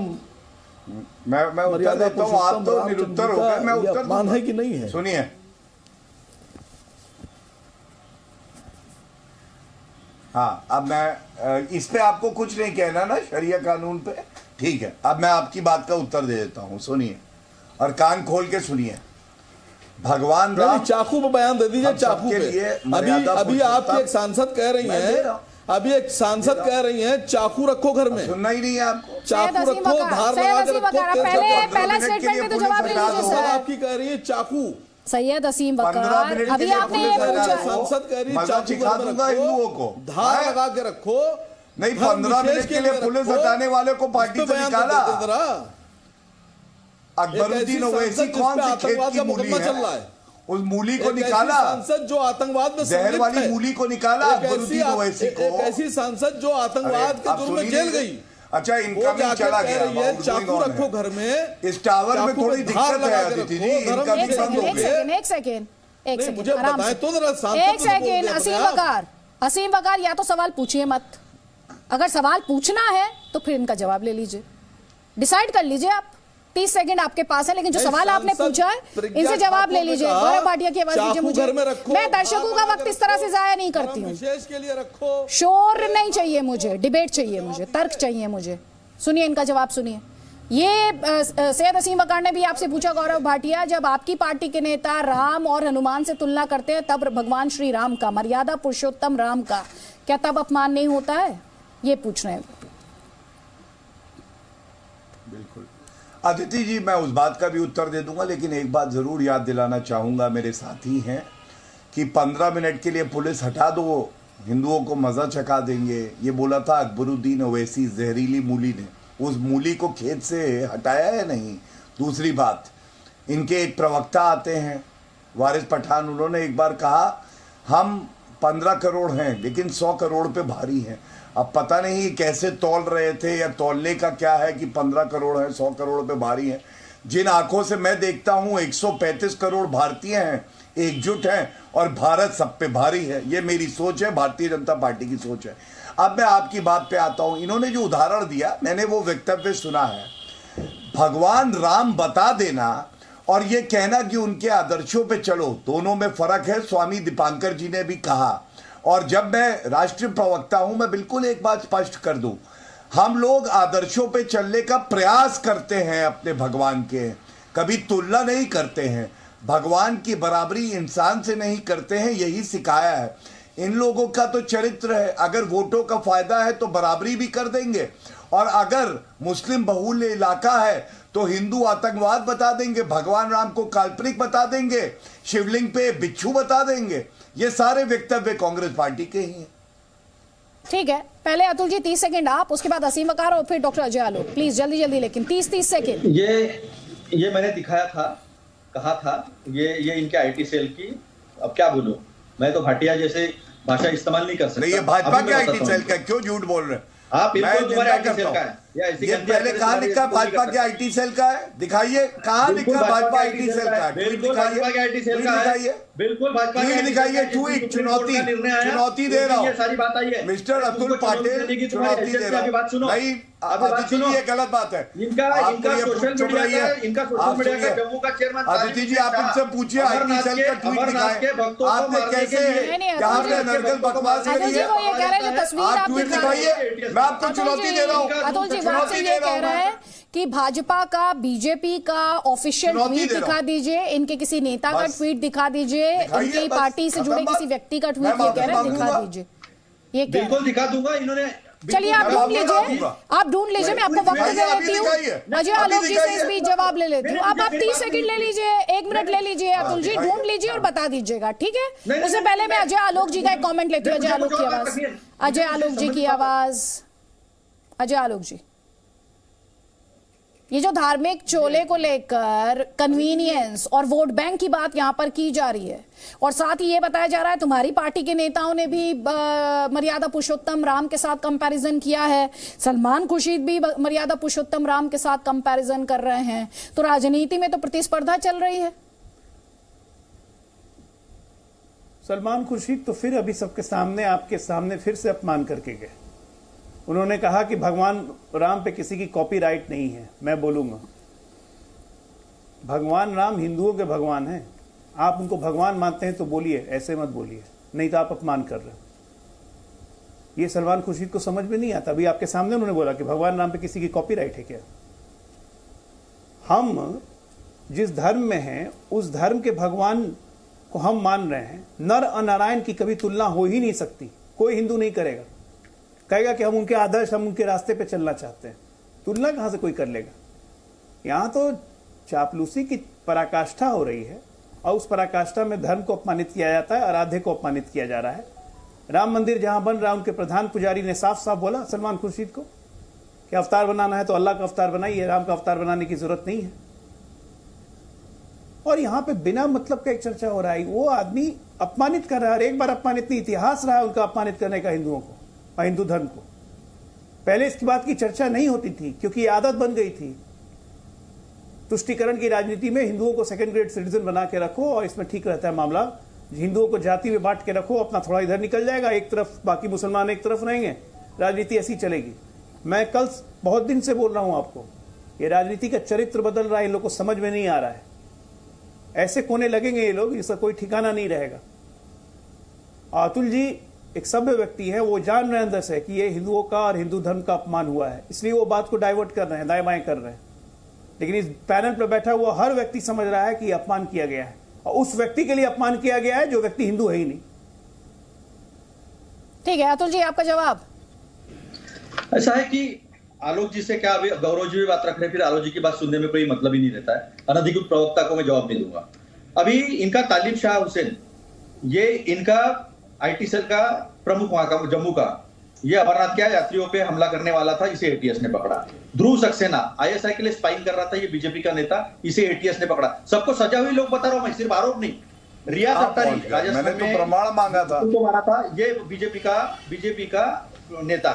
मैं उत्तर देता हूं, आप तो निरुत्तर हो गए, मैं उत्तर अपमान है कि नहीं है? सुनिए, हाँ अब मैं इस पे आपको कुछ नहीं कहना ना, शरिया कानून पे, ठीक है। अब मैं आपकी बात का उत्तर दे देता हूं, सुनिए और कान खोल के सुनिए। भगवान राम चाकू पे बयान दे दीजिए, चाकू पे। अभी आपकी एक सांसद कह रही हैं, अभी एक सांसद कह रही हैं चाकू रखो घर में। सुनना ही नहीं है आपको। चाकू रखो, धार लगा के रखो। पहला स्टेटमेंट में तो जवाब ले लीजिए सर। आपकी कह रही है चाकू। सैयद असीम वकार, अभी आपने ये पूछा, सांसद कह रही है चाकू सिखा दूंगा हिंदुओं को, धार लगा के रखो। नहीं 15 मिनट के लिए पुलिस हटाने वाले को पार्टी से निकाला। अकबरुद्दीन ओवैसी कौन सी खेत की मूली है? उस मूली को निकाला। सांसद जो आतंकवाद में जहर वाली मूली को निकाला अकबरुद्दीन ओवैसी को। एक ऐसी सांसद जो आतंकवाद के जुर्म में जेल गई। अच्छा इनका भी चला गया। चाकू रखो घर में। इस टावर में थोड़ी दिक्कत है अदिति जी, इनका भी बंद हो गया। एक सेकेंड मुझे बताएं तो जरा। एक सेकेंड असीम वकार, या तो सवाल पूछिए मत। अगर सवाल पूछना है तो फिर इनका जवाब ले लीजिए, डिसाइड कर लीजिए आप। 30 सेकंड आपके पास है, लेकिन जो सवाल आपने पूछा है इनसे जवाब ले लीजिए। गौरव भाटिया की आवाज दीजिए मुझे। मैं दर्शकों का वक्त इस तरह से जाया नहीं करती हूँ। के लिए रखो। शोर नहीं चाहिए मुझे, डिबेट चाहिए मुझे, तर्क चाहिए मुझे। सुनिए इनका जवाब सुनिए। ये सैयद असीम वकार ने भी आपसे पूछा, गौरव भाटिया, जब आपकी पार्टी के नेता राम और हनुमान से तुलना करते हैं तब भगवान श्री राम का, मर्यादा पुरुषोत्तम राम का, क्या तब अपमान नहीं होता है? ये पूछ रहे हैं। बिल्कुल अदिति जी, मैं उस बात का भी उत्तर दे दूंगा, लेकिन एक बात जरूर याद दिलाना चाहूंगा, मेरे साथी हैं, कि 15 मिनट के लिए पुलिस हटा दो, हिंदुओं को मजा चखा देंगे। ये बोला था अकबरुद्दीन ओवैसी, जहरीली मूली ने। उस मूली को खेत से हटाया है नहीं। दूसरी बात, इनके एक प्रवक्ता आते हैं वारिस पठान, उन्होंने एक बार कहा हम 15 करोड़ हैं लेकिन 100 करोड़ पे भारी हैं। अब पता नहीं कैसे तौल रहे थे या तौलने का क्या है कि 15 करोड़ है 100 करोड़ पे भारी है। जिन आंखों से मैं देखता हूं 135 करोड़ भारतीय हैं, एकजुट हैं और भारत सब पे भारी है। ये मेरी सोच है, भारतीय जनता पार्टी की सोच है। अब मैं आपकी बात पे आता हूं। इन्होंने जो उदाहरण दिया, मैंने वो वक्तव्य सुना है। भगवान राम बता देना और ये कहना कि उनके आदर्शों पे चलो, दोनों में फर्क है। स्वामी दीपांकर जी ने भी कहा। और जब मैं राष्ट्रीय प्रवक्ता हूं, मैं बिल्कुल एक बात स्पष्ट कर दूं, हम लोग आदर्शों पे चलने का प्रयास करते हैं अपने भगवान के, कभी तुलना नहीं करते हैं। भगवान की बराबरी इंसान से नहीं करते हैं, यही सिखाया है। इन लोगों का तो चरित्र है, अगर वोटों का फायदा है तो बराबरी भी कर देंगे, और अगर मुस्लिम बहुल इलाका है तो हिंदू आतंकवाद बता देंगे, भगवान राम को काल्पनिक बता देंगे, शिवलिंग पे बिच्छू बता देंगे। ये सारे वक्तव्य कांग्रेस पार्टी के ही हैं। ठीक है, पहले अतुल जी 30 सेकंड आप, उसके बाद असीम वकार और फिर डॉक्टर अजय आलोक। प्लीज जल्दी जल्दी, लेकिन 30 सेकंड। ये मैंने दिखाया था, कहा था, ये इनके आईटी सेल की। अब क्या बोलूं, मैं तो भाटिया जैसे भाषा इस्तेमाल नहीं कर सकता। नहीं, ये भाजपा के आईटी सेल का, क्यों झूठ बोल रहे हैं? आप बिल्कुल तुम्हारे आईटी सेल का है। ये पहले कहाँ लिखा भाजपा के आईटी सेल का है? दिखाइए कहाँ लिखा भाजपा आईटी सेल का है? बिल्कुल भाजपा के आईटी सेल का है। बिल्कुल भाजपा के दिखाइए। ट्वीट चुनौती दे रहा हूँ। सारी बात आई है मिस्टर अतुल पाटिल, चुनौती दे रहा हूँ। नहीं अदिति जी, ये गलत बात है। इनका सोशल मीडिया का जम्मू का चेयरमैन अदिति जी, आप इनसे पूछिए आईटी सेल का ट्वीट दिखाएं। आपने कैसे यहाँ पे नरगल बकवास करी है? आप ट्वीट दिखाइए, मैं आपको चुनौती दे रहा हूँ। अतुल जी बात से ये कह रहे हैं कि भाजपा का, बीजेपी का ऑफिशियल ट्वीट दिखा दीजिए, इनके किसी नेता का ट्वीट दिखा दीजिए, इनकी पार्टी से जुड़े किसी व्यक्ति का ट्वीट ये कह रहे हैं, दिखा दीजिए। ये बिल्कुल दिखा दूंगा। इन्होंने चलिए आप ढूंढ लीजिए, मैं आपको वक्त दे देती हूँ। अजय आलोक जी से इस बीच जवाब ले लेती हूँ। अब आप 30 सेकंड ले लीजिए, 1 मिनट ले लीजिए। अतुल जी ढूंढ लीजिए और बता दीजिएगा, ठीक है? उससे पहले मैं अजय आलोक जी का एक कमेंट लेती हूँ। अजय आलोक जी की आवाज। अजय आलोक जी, ये जो धार्मिक चोले को लेकर कन्वीनियंस और वोट बैंक की बात यहां पर की जा रही है, और साथ ही ये बताया जा रहा है तुम्हारी पार्टी के नेताओं ने भी मर्यादा पुरुषोत्तम राम के साथ कंपैरिजन किया है, सलमान खुर्शीद भी मर्यादा पुरुषोत्तम राम के साथ कंपैरिजन कर रहे हैं, तो राजनीति में तो प्रतिस्पर्धा चल रही है। सलमान खुर्शीद तो फिर अभी सबके सामने, आपके सामने फिर से अपमान करके गए। उन्होंने कहा कि भगवान राम पे किसी की कॉपीराइट नहीं है। मैं बोलूंगा, भगवान राम हिंदुओं के भगवान हैं। आप उनको भगवान मानते हैं तो बोलिए, ऐसे मत बोलिए, नहीं तो आप अपमान कर रहे हो। ये सलमान खुर्शीद को समझ में नहीं आता। अभी आपके सामने उन्होंने बोला कि भगवान राम पे किसी की कॉपीराइट है क्या? हम जिस धर्म में हैं उस धर्म के भगवान को हम मान रहे हैं। नर और नारायण की कभी तुलना हो ही नहीं सकती। कोई हिंदू नहीं करेगा, कहेगा कि हम उनके आदर्श, हम उनके रास्ते पे चलना चाहते हैं। तुलना कहां से कोई कर लेगा? यहां तो चापलूसी की पराकाष्ठा हो रही है, और उस पराकाष्ठा में धर्म को अपमानित किया जाता है, आराध्य को अपमानित किया जा रहा है। राम मंदिर जहां बन रहा है, उनके प्रधान पुजारी ने साफ साफ बोला सलमान खुर्शीद को कि अवतार बनाना है तो अल्लाह का अवतार बनाइए, राम का अवतार बनाने की जरूरत नहीं है। और यहां पे बिना मतलब का एक चर्चा हो रहा है। वो आदमी अपमानित कर रहा है, एक बार अपमानित नहीं, इतिहास रहा है उनका अपमानित करने का हिंदुओं को और हिंदू धर्म को। पहले इसकी बात की चर्चा नहीं होती थी क्योंकि आदत बन गई थी। तुष्टीकरण की राजनीति में हिंदुओं को सेकंड ग्रेड सिटीजन बना के रखो और इसमें ठीक रहता है मामला। हिंदुओं को जाति में बांट के रखो, अपना थोड़ा इधर निकल जाएगा, एक तरफ बाकी मुसलमान एक तरफ रहेंगे, राजनीति ऐसी चलेगी। मैं कल बहुत दिन से बोल रहा हूं आपको, ये राजनीति का चरित्र बदल रहा है, इन लोग को समझ में नहीं आ रहा है। ऐसे कोने लगेंगे ये लोग, इसका कोई ठिकाना नहीं रहेगा। अतुल जी एक सभ्य व्यक्ति है, वो जान रहे अंदर से कि ये हिंदुओं का और हिंदू धर्म का अपमान हुआ है, इसलिए वो बात को डाइवर्ट कर रहे हैं, दाएं बाएं कर रहे हैं। लेकिन इस पैनल पर बैठा हुआ हर व्यक्ति समझ रहा है कि अपमान किया गया है, और उस व्यक्ति के लिए अपमान किया गया है जो व्यक्ति हिंदू है ही नहीं। ठीक है अतुल जी, आपका जवाब। ऐसा है कि आलोक जी से क्या, अभी गौरव जी भी बात रख रहे हैं, फिर आलोक जी की बात सुनने में कोई मतलब ही नहीं रहता है। अनधिकृत प्रवक्ता को मैं जवाब नहीं दूंगा। अभी इनका तालिब शाह हुसैन, ये इनका आईटी सेल का प्रमुख वहां का जम्मू का, ये अमरनाथ के यात्रियों पे हमला करने वाला था, इसे एटीएस ने पकड़ा। ध्रुव सक्सेना आईएसआई के लिए स्पाइंग कर रहा था, ये बीजेपी का नेता, इसे एटीएस ने पकड़ा। सबको सजा हुई लोग बता रहा हूं मैं, सिर्फ आरोप नहीं। रियाज अख्तरी मैंने तो प्रमाण मांगा था, तो मारा था, ये बीजेपी का नेता।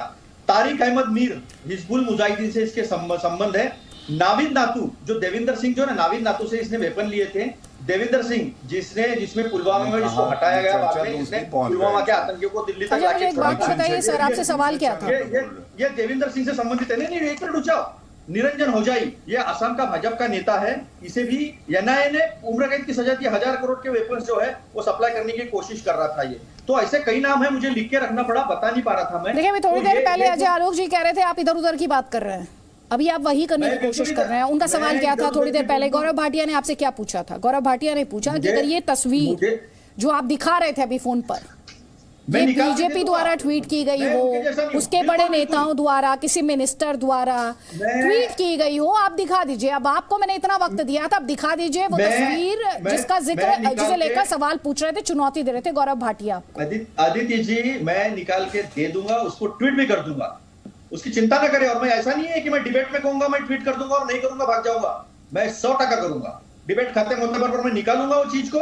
तारिक अहमद मीर हिजबुल मुजाहिदीन से इसके संबंध है। नाविद नातू, जो देविंदर सिंह, जो ना नाविद नातू से इसने वेपन लिए थे। देविंदर सिंह जिसमें पुलवामा में जिसको हटाया गया, बाद में इसने पुलवामा के आतंकियों को दिल्ली तक लाके एक बात बताइए सर, आपसे सवाल क्या था? ये देविंदर सिंह से संबंधित है। नहीं, एक मिनट रुक जाओ। निरंजन होजाई, ये असम का भाजपा का नेता है, इसे भी एनआईए ने उम्र कैद की सजा दी। 1000 करोड़ के वेपन्स जो है वो सप्लाई करने की कोशिश कर रहा था। ये तो ऐसे कई नाम है, मुझे लिख के रखना पड़ा, बता नहीं पा रहा था मैं। देखिए अभी थोड़ी देर पहले अजय आलोक जी कह रहे थे आप इधर उधर की बात कर रहे हैं, अभी आप वही करने की कोशिश कर रहे हैं। उनका सवाल क्या था थोड़ी देर पहले? गौरव भाटिया ने आपसे क्या पूछा था? गौरव भाटिया ने पूछा कि अगर ये तस्वीर जो आप दिखा रहे थे अभी फोन पर, ये बीजेपी द्वारा ट्वीट की गई हो, उसके बड़े नेताओं द्वारा, किसी मिनिस्टर द्वारा ट्वीट की गई हो, आप दिखा दीजिए। अब आपको मैंने इतना वक्त दिया था, आप दिखा दीजिए वो तस्वीर जिसका जिक्र, जिसे लेकर सवाल पूछ रहे थे, चुनौती दे रहे थे गौरव भाटिया। आदित्य जी, मैं निकाल के दे दूंगा, उसको ट्वीट भी कर दूंगा, उसकी चिंता ना करें। और मैं ऐसा नहीं है कि मैं डिबेट में कहूंगा मैं ट्वीट कर दूंगा और नहीं करूंगा भाग जाऊंगा। मैं 100% करूंगा। डिबेट खत्म होने पर मैं निकालूंगा वो चीज को,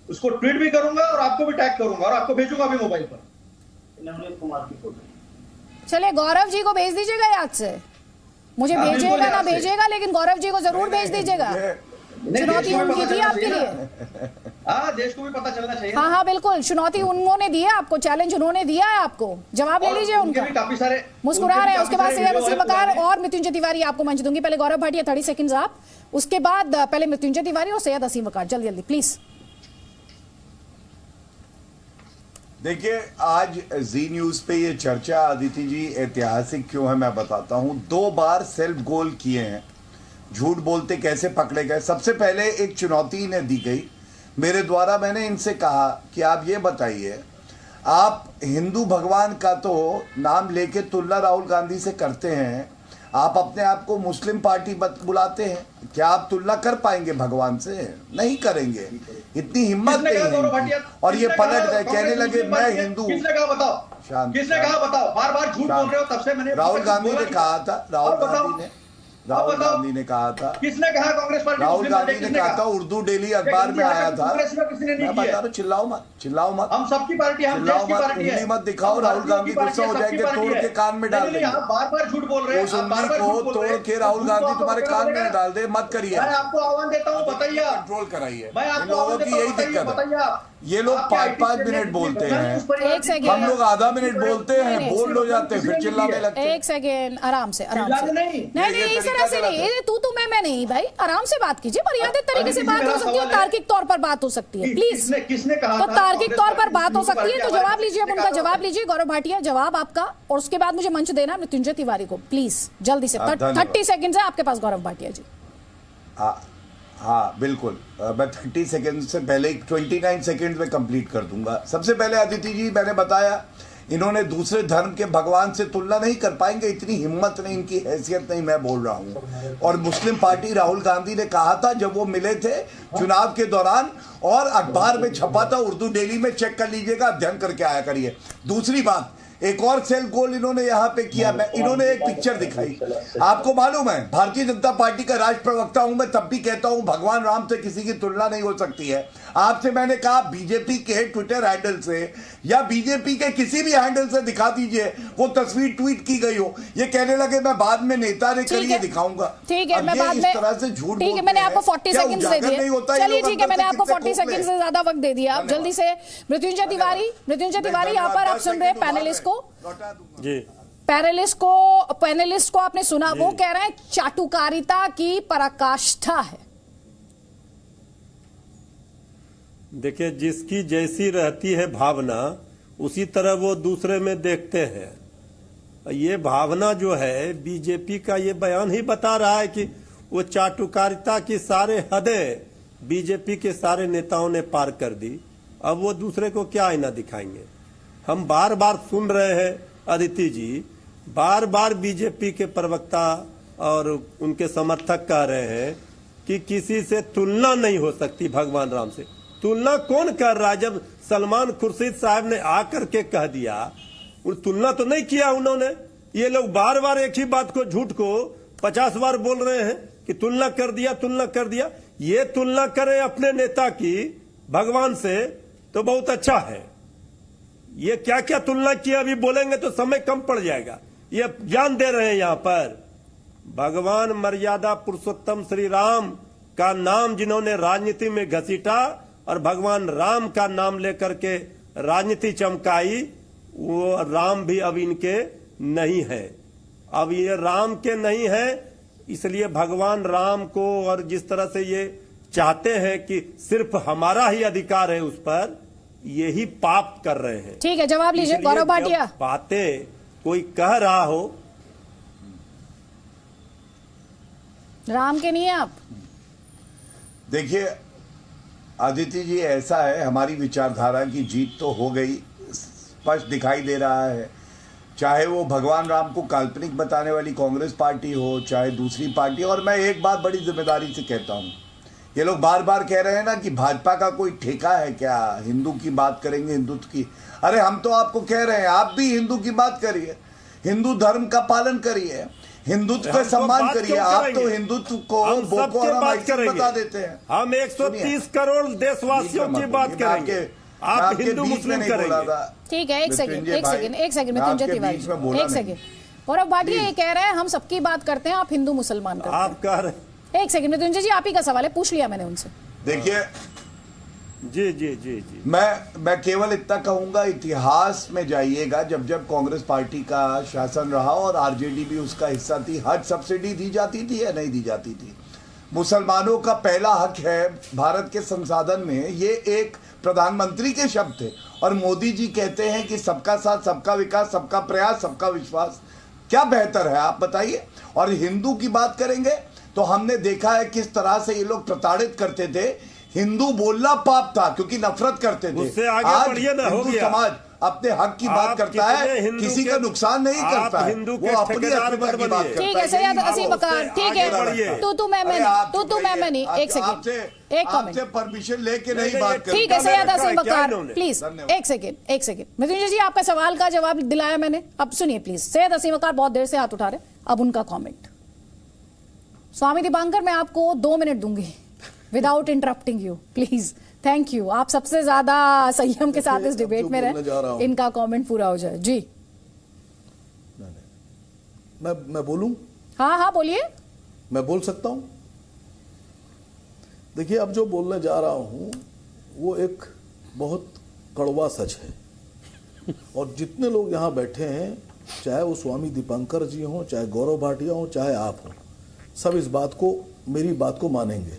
उसको ट्वीट भी करूंगा और आपको भी टैग करूंगा और आपको भेजूंगा भी मोबाइल पर। चलिए गौरव जी को भेज दीजिएगा याद से, मुझे भेजिएगा ना भेजिएगा, लेकिन गौरव जी को जरूर भेज दीजिएगा। चुनौती उनकी थी आपके लिए। हाँ, देश को भी पता चलना चाहिए। हाँ बिल्कुल, चुनौती उन्होंने दी है आपको, चैलेंज उन्होंने दिया है आपको, जवाब ले लीजिए उनका। काफी सारे मुस्कुरा रहे हैं। उसके बाद सैयद असीम वकार और मृत्युंजय तिवारी आपको मंच दूंगी। पहले गौरव भाटिया 30 सेकंड्स आप, उसके बाद पहले मृत्युंजय तिवारी और सैयद असीम वकार, जल्दी जल्दी प्लीज। देखिए, आज जी न्यूज पे ये चर्चा आदित्य जी ऐतिहासिक क्यों है मैं बताता हूं। 2 बार सेल्फ गोल किए हैं, झूठ बोलते कैसे पकड़े गए। सबसे पहले एक चुनौती इन्हें दी गई मेरे द्वारा, मैंने इनसे कहा कि आप ये बताइए, आप हिंदू भगवान का तो नाम लेके तुलना राहुल गांधी से करते हैं, आप अपने आप को मुस्लिम पार्टी बुलाते हैं, क्या आप तुलना कर पाएंगे भगवान से? नहीं करेंगे, इतनी हिम्मत नहीं है। और ये पलट गए, कहने लगे मैं हिंदू। किसने कहा बताओ? किसने कहा बताओ? बार बार झूठ बोल रहे हो, तब से मैंने राहुल गांधी ने कहा था, राहुल गांधी ने कहा था, किसने कहा? कांग्रेस पार्टी, राहुल गांधी ने कहा था, उर्दू डेली अखबार में आया था। मैं बता रहा हूं, चिल्लाओ मत, हम सबकी पार्टी, हम देश की पार्टी है। उंगली मत दिखाओ, राहुल गांधी गुस्सा हो जाएंगे, तोड़ के कान में डाल देंगे। आप बार बार झूठ बोल रहे हैं, उस उंगली को तोड़ के राहुल गांधी तुम्हारे कान में डाल दे, मत करिए। मैं आपको आह्वान देता हूँ, बताइए, कंट्रोल कराइए। मैं इन लोगों की यही दिक्कत है, ये लोग 5-5 मिनट बोलते हैं, एक सेकेंड, हम लोग आधा मिनट बोलते हैं, बोल्ड हो जाते हैं, फिर चिल्लाने लगते हैं। एक सेकेंड, आराम से नहीं, इस तरह से नहीं, तू मैं नहीं भाई, आराम से बात कीजिए, मर्यादित तरीके से बात हो सकती है, तार्किक तौर पर बात हो सकती है, प्लीज। किसने कहा? तो तार्किक तौर पर बात हो सकती है, तो जवाब लीजिए, अब उनका जवाब लीजिए। गौरव भाटिया, जवाब आपका, और उसके बाद मुझे मंच देना मृत्युंजय तिवारी को, प्लीज जल्दी से। 30 सेकंड है आपके पास गौरव भाटिया जी। हाँ बिल्कुल, मैं 30 सेकंड से पहले 29 सेकंड में कंप्लीट कर दूंगा। सबसे पहले अदिति जी, मैंने बताया इन्होंने दूसरे धर्म के भगवान से तुलना नहीं कर पाएंगे, इतनी हिम्मत नहीं, इनकी हैसियत नहीं, मैं बोल रहा हूं। और मुस्लिम पार्टी राहुल गांधी ने कहा था जब वो मिले थे चुनाव के दौरान, और अखबार में छपा था, उर्दू डेली में चेक कर लीजिएगा, अध्ययन करके आया करिए। दूसरी बात, एक और सेल्फ गोल इन्होंने यहां पे किया, इन्होंने एक पिक्चर दिखाई। आपको मालूम है, भारतीय जनता पार्टी का राष्ट्र प्रवक्ता हूं मैं, तब भी कहता हूं भगवान राम से किसी की तुलना नहीं हो सकती है। आपसे मैंने कहा बीजेपी के ट्विटर हैंडल से या बीजेपी के किसी भी हैंडल से दिखा दीजिए वो तस्वीर ट्वीट की गई हो। ये कहने लगे मैं बाद में नेता ने करिए दिखाऊंगा। ठीक है, मैं बाद में, इस तरह से झूठ, ठीक है, मैंने आपको 40 सेकंड दे दिए, चलिए ठीक है, मैंने आपको 40 सेकंड से ज्यादा वक्त दे दिया। जल्दी से मृत्युंजय तिवारी, यहाँ पर आप सुन रहे हैं पैनलिस्ट को जी, पैनलिस्ट को आपने सुना, वो कह रहे हैं चाटुकारिता की पराकाष्ठा है। देखिए, जिसकी जैसी रहती है भावना, उसी तरह वो दूसरे में देखते हैं। ये भावना जो है, बीजेपी का ये बयान ही बता रहा है कि वो चाटुकारिता की सारे हदें बीजेपी के सारे नेताओं ने पार कर दी। अब वो दूसरे को क्या आईना दिखाएंगे? हम बार बार सुन रहे हैं अदिति जी, बार बार बीजेपी के प्रवक्ता और उनके समर्थक कह रहे हैं कि किसी से तुलना नहीं हो सकती भगवान राम से। तुलना कौन कर रहा है? जब सलमान खुर्शीद साहब ने आकर के कह दिया, तुलना तो नहीं किया उन्होंने। ये लोग बार बार एक ही बात को, झूठ को 50 बार बोल रहे हैं कि तुलना कर दिया। ये तुलना करें अपने नेता की भगवान से तो बहुत अच्छा है। ये क्या क्या तुलना की अभी बोलेंगे तो समय कम पड़ जाएगा। ये ज्ञान दे रहे हैं यहाँ पर। भगवान मर्यादा पुरुषोत्तम श्री राम का नाम जिन्होंने राजनीति में घसीटा और भगवान राम का नाम लेकर के राजनीति चमकाई, वो राम भी अब इनके नहीं है। अब ये राम के नहीं है, इसलिए भगवान राम को, और जिस तरह से ये चाहते हैं कि सिर्फ हमारा ही अधिकार है उस पर, यही पाप कर रहे हैं। ठीक है, जवाब लीजिए गौरव भाटिया। बातें कोई कह रहा हो, राम के नहीं है आप। देखिए आदित्य जी, ऐसा है, हमारी विचारधारा की जीत तो हो गई, स्पष्ट दिखाई दे रहा है। चाहे वो भगवान राम को काल्पनिक बताने वाली कांग्रेस पार्टी हो, चाहे दूसरी पार्टी। और मैं एक बात बड़ी जिम्मेदारी से कहता हूं, ये लोग बार बार कह रहे हैं ना कि भाजपा का कोई ठेका है क्या, हिंदू की बात करेंगे, हिंदुत्व की। अरे हम तो आपको कह रहे हैं, आप भी हिंदू की बात करिए, हिंदू धर्म का पालन करिए, हिंदुत्व का सम्मान करिए। आप तो हिंदुत्व को बोको हराम बता देते हैं। हम 130 करोड़ देशवासियों की बात करेंगे, आप हिंदू मुस्लिम करेंगे। ठीक है, एक सेकंड मृत्युंजय तिवारी, एक सेकंड। गौरव भाटिया ये कह रहे हैं हम सबकी बात करते हैं, आप हिंदू मुसलमान करते हैं। आप कह रहे हैं, एक सेकंड मृत्युंजय जी, आप ही का सवाल है, पूछ लिया मैंने उनसे। देखिए जी, मैं केवल इतना कहूंगा, इतिहास में जाइएगा, जब जब कांग्रेस पार्टी का शासन रहा और आरजेडी भी उसका हिस्सा थी, हज सब्सिडी दी जाती थी या नहीं दी जाती थी? मुसलमानों का पहला हक है भारत के संसाधन में, ये एक प्रधानमंत्री के शब्द थे। और मोदी जी कहते हैं कि सबका साथ, सबका विकास, सबका प्रयास, सबका विश्वास। क्या बेहतर है आप बताइए? और हिंदू की बात करेंगे तो हमने देखा है किस तरह से ये लोग प्रताड़ित करते थे। हिंदू बोलना पाप था क्योंकि नफरत करते थे। उससे आगे बढ़िए ना, हो गया। समाज अपने हक की बात करता है, किसी का नुकसान नहीं करता है, वो अपनी अस्मिता की बात करता है। ठीक है सैयद असीम वकार, ठीक है, तू मैं नहीं, एक सेकंड, एक कमेंट, आपसे परमिशन लेके नहीं बात कर। ठीक है सैयद असीम वकार, प्लीज एक सेकंड। मृत्युंजय जी, आपका सवाल का जवाब दिलाया मैंने, अब सुनिए प्लीज। सैयद असीम वकार बहुत देर से हाथ उठा रहे, अब उनका कमेंट। स्वामी दीपांकर, मैं आपको 2 मिनट दूंगी without interrupting you, please. Thank you, आप सबसे ज्यादा संयम के साथ इस डिबेट में रहे, इनका कमेंट पूरा हो जाए जी। मैं बोलूं? हाँ बोलिए। मैं बोल सकता हूं? देखिए, अब जो बोलने जा रहा हूं वो एक बहुत कड़वा सच है, और जितने लोग यहां बैठे हैं, चाहे वो स्वामी दीपांकर जी हों, चाहे गौरव भाटिया हों, चाहे आप हों, सब इस बात को, मेरी बात को मानेंगे।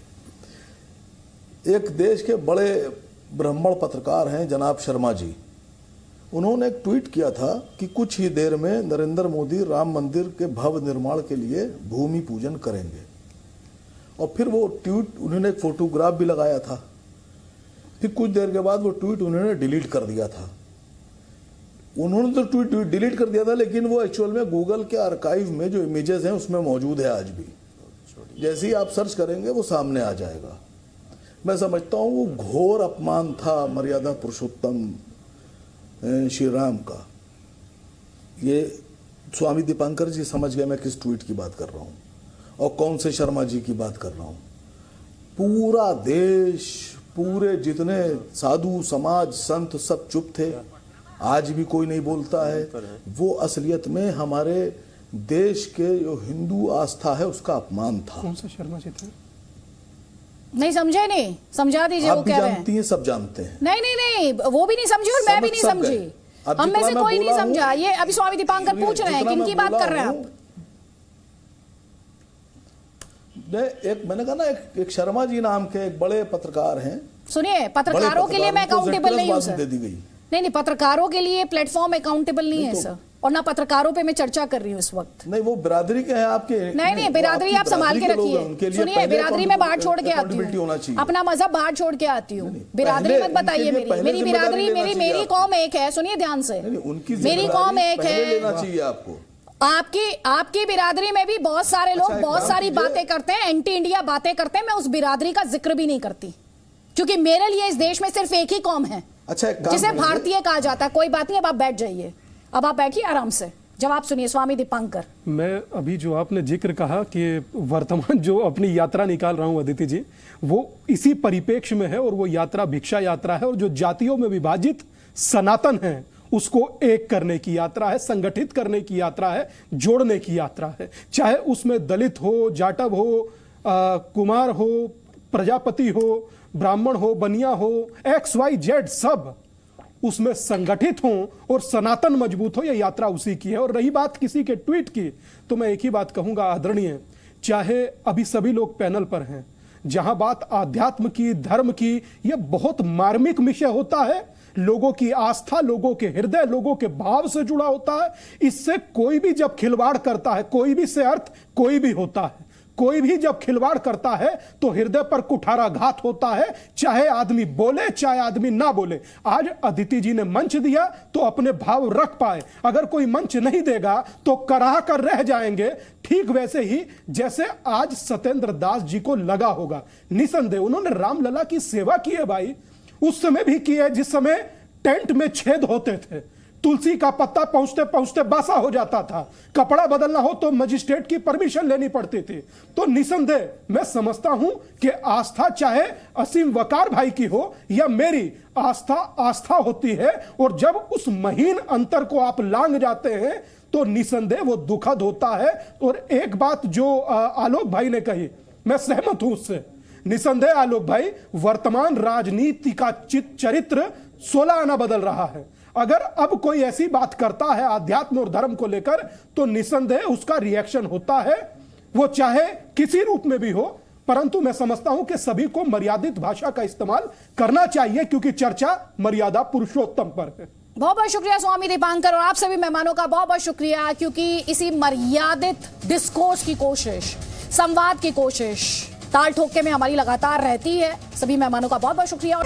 एक देश के बड़े ब्राह्मण पत्रकार हैं जनाब शर्मा जी, उन्होंने एक ट्वीट किया था कि कुछ ही देर में नरेंद्र मोदी राम मंदिर के भव्य निर्माण के लिए भूमि पूजन करेंगे, और फिर वो ट्वीट, उन्होंने एक फोटोग्राफ भी लगाया था। फिर कुछ देर के बाद वो ट्वीट उन्होंने डिलीट कर दिया था। उन्होंने तो ट्वीट डिलीट कर दिया था, लेकिन वो एक्चुअल में गूगल के आर्काइव में जो इमेजेस हैं उसमें मौजूद है आज भी। जैसे ही आप सर्च करेंगे वो सामने आ जाएगा। मैं समझता हूं वो घोर अपमान था मर्यादा पुरुषोत्तम श्री राम का। ये स्वामी दीपांकर जी समझ गए मैं किस ट्वीट की बात कर रहा हूं और कौन से शर्मा जी की बात कर रहा हूं। पूरा देश, पूरे जितने साधु समाज संत सब चुप थे, आज भी कोई नहीं बोलता है। वो असलियत में हमारे देश के जो हिंदू आस्था है उसका अपमान था। कौन सा शर्मा जी थे? नहीं समझे, नहीं समझा दीजिए। वो क्या जानती हैं, सब जानते हैं। नहीं, वो भी नहीं समझी और मैं भी नहीं समझी, हम में से कोई नहीं समझा। ये अभी स्वामी दीपांकर पूछ रहे हैं किनकी बात कर रहे हैं आप? मैंने कहा ना, एक शर्मा जी नाम के एक बड़े पत्रकार हैं। सुनिए, पत्रकारों के लिए मैं अकाउंटेबल नहीं हूं सर। दे दी गई। नहीं, पत्रकारों के लिए प्लेटफॉर्म अकाउंटेबल नहीं है सर, और ना पत्रकारों पे मैं चर्चा कर रही हूँ इस वक्त। नहीं, वो बिरादरी के हैं आपके। नहीं, बिरादरी आप संभाल के रखिए। सुनिए, बिरादरी में बाहर छोड़ के आती हूँ, अपना मजहब बाहर छोड़ के आती हूँ। बिरादरी मत बताइए मेरी बिरादरी, मेरी कौम एक है। सुनिए ध्यान से, मेरी कौम एक है। आपकी बिरादरी में भी बहुत सारे लोग बहुत सारी बातें करते हैं, एंटी इंडिया बातें करते हैं। मैं उस बिरादरी का जिक्र भी नहीं करती, क्योंकि मेरे लिए इस देश में सिर्फ एक ही कौम है, अच्छा, जिसे भारतीय कहा जाता है। कोई बात नहीं, अब आप बैठ जाइए, अब आप बैठिए आराम से, जवाब सुनिए स्वामी दीपांकर। मैं अभी जो आपने जिक्र कहा कि वर्तमान जो अपनी यात्रा निकाल रहा हूं अदिति जी, वो इसी परिप्रेक्ष्य में है, और वो यात्रा भिक्षा यात्रा है, और जो जातियों में विभाजित सनातन है उसको एक करने की यात्रा है, संगठित करने की यात्रा है, जोड़ने की यात्रा है। चाहे उसमें दलित हो, जाटव हो, कुमार हो, प्रजापति हो, ब्राह्मण हो, बनिया हो, XYZ, सब उसमें संगठित हों और सनातन मजबूत हो। यह यात्रा उसी की है। और रही बात किसी के ट्वीट की, तो मैं एक ही बात कहूंगा आदरणीय, चाहे अभी सभी लोग पैनल पर हैं, जहां बात आध्यात्म की, धर्म की, यह बहुत मार्मिक विषय होता है, लोगों की आस्था, लोगों के हृदय, लोगों के भाव से जुड़ा होता है। इससे कोई भी जब खिलवाड़ करता है, कोई भी से अर्थ कोई भी होता है, कोई भी जब खिलवाड़ करता है तो हृदय पर कुठाराघात होता है, चाहे आदमी बोले चाहे आदमी ना बोले। आज अदिति जी ने मंच दिया तो अपने भाव रख पाए, अगर कोई मंच नहीं देगा तो कराह कर रह जाएंगे। ठीक वैसे ही जैसे आज सत्येंद्र दास जी को लगा होगा, निसंदेह उन्होंने रामलला की सेवा की है भाई, उस समय भी की है जिस समय टेंट में छेद होते थे, तुलसी का पत्ता पहुंचते पहुंचते बासा हो जाता था, कपड़ा बदलना हो तो मजिस्ट्रेट की परमिशन लेनी पड़ती थी। तो निसंदेह मैं समझता हूं कि आस्था चाहे असीम वकार भाई की हो या मेरी, आस्था होती है, और जब उस महीन अंतर को आप लांग जाते हैं तो निसंदेह वो दुखद होता है। और एक बात जो आलोक भाई ने कही, मैं सहमत हूं उससे। निसंदेह आलोक भाई, वर्तमान राजनीति का चरित्र 16 आना बदल रहा है। अगर अब कोई ऐसी बात करता है आध्यात्म और धर्म को लेकर, तो निसंदेह उसका रिएक्शन होता है, वो चाहे किसी रूप में भी हो। परंतु मैं समझता हूं कि सभी को मर्यादित भाषा का इस्तेमाल करना चाहिए, क्योंकि चर्चा मर्यादा पुरुषोत्तम पर है। बहुत बहुत शुक्रिया स्वामी दीपांकर, और आप सभी मेहमानों का बहुत बहुत शुक्रिया, क्योंकि इसी मर्यादित डिस्कोर्स की कोशिश, संवाद की कोशिश ताल ठोके में हमारी लगातार रहती है। सभी मेहमानों का बहुत बहुत शुक्रिया।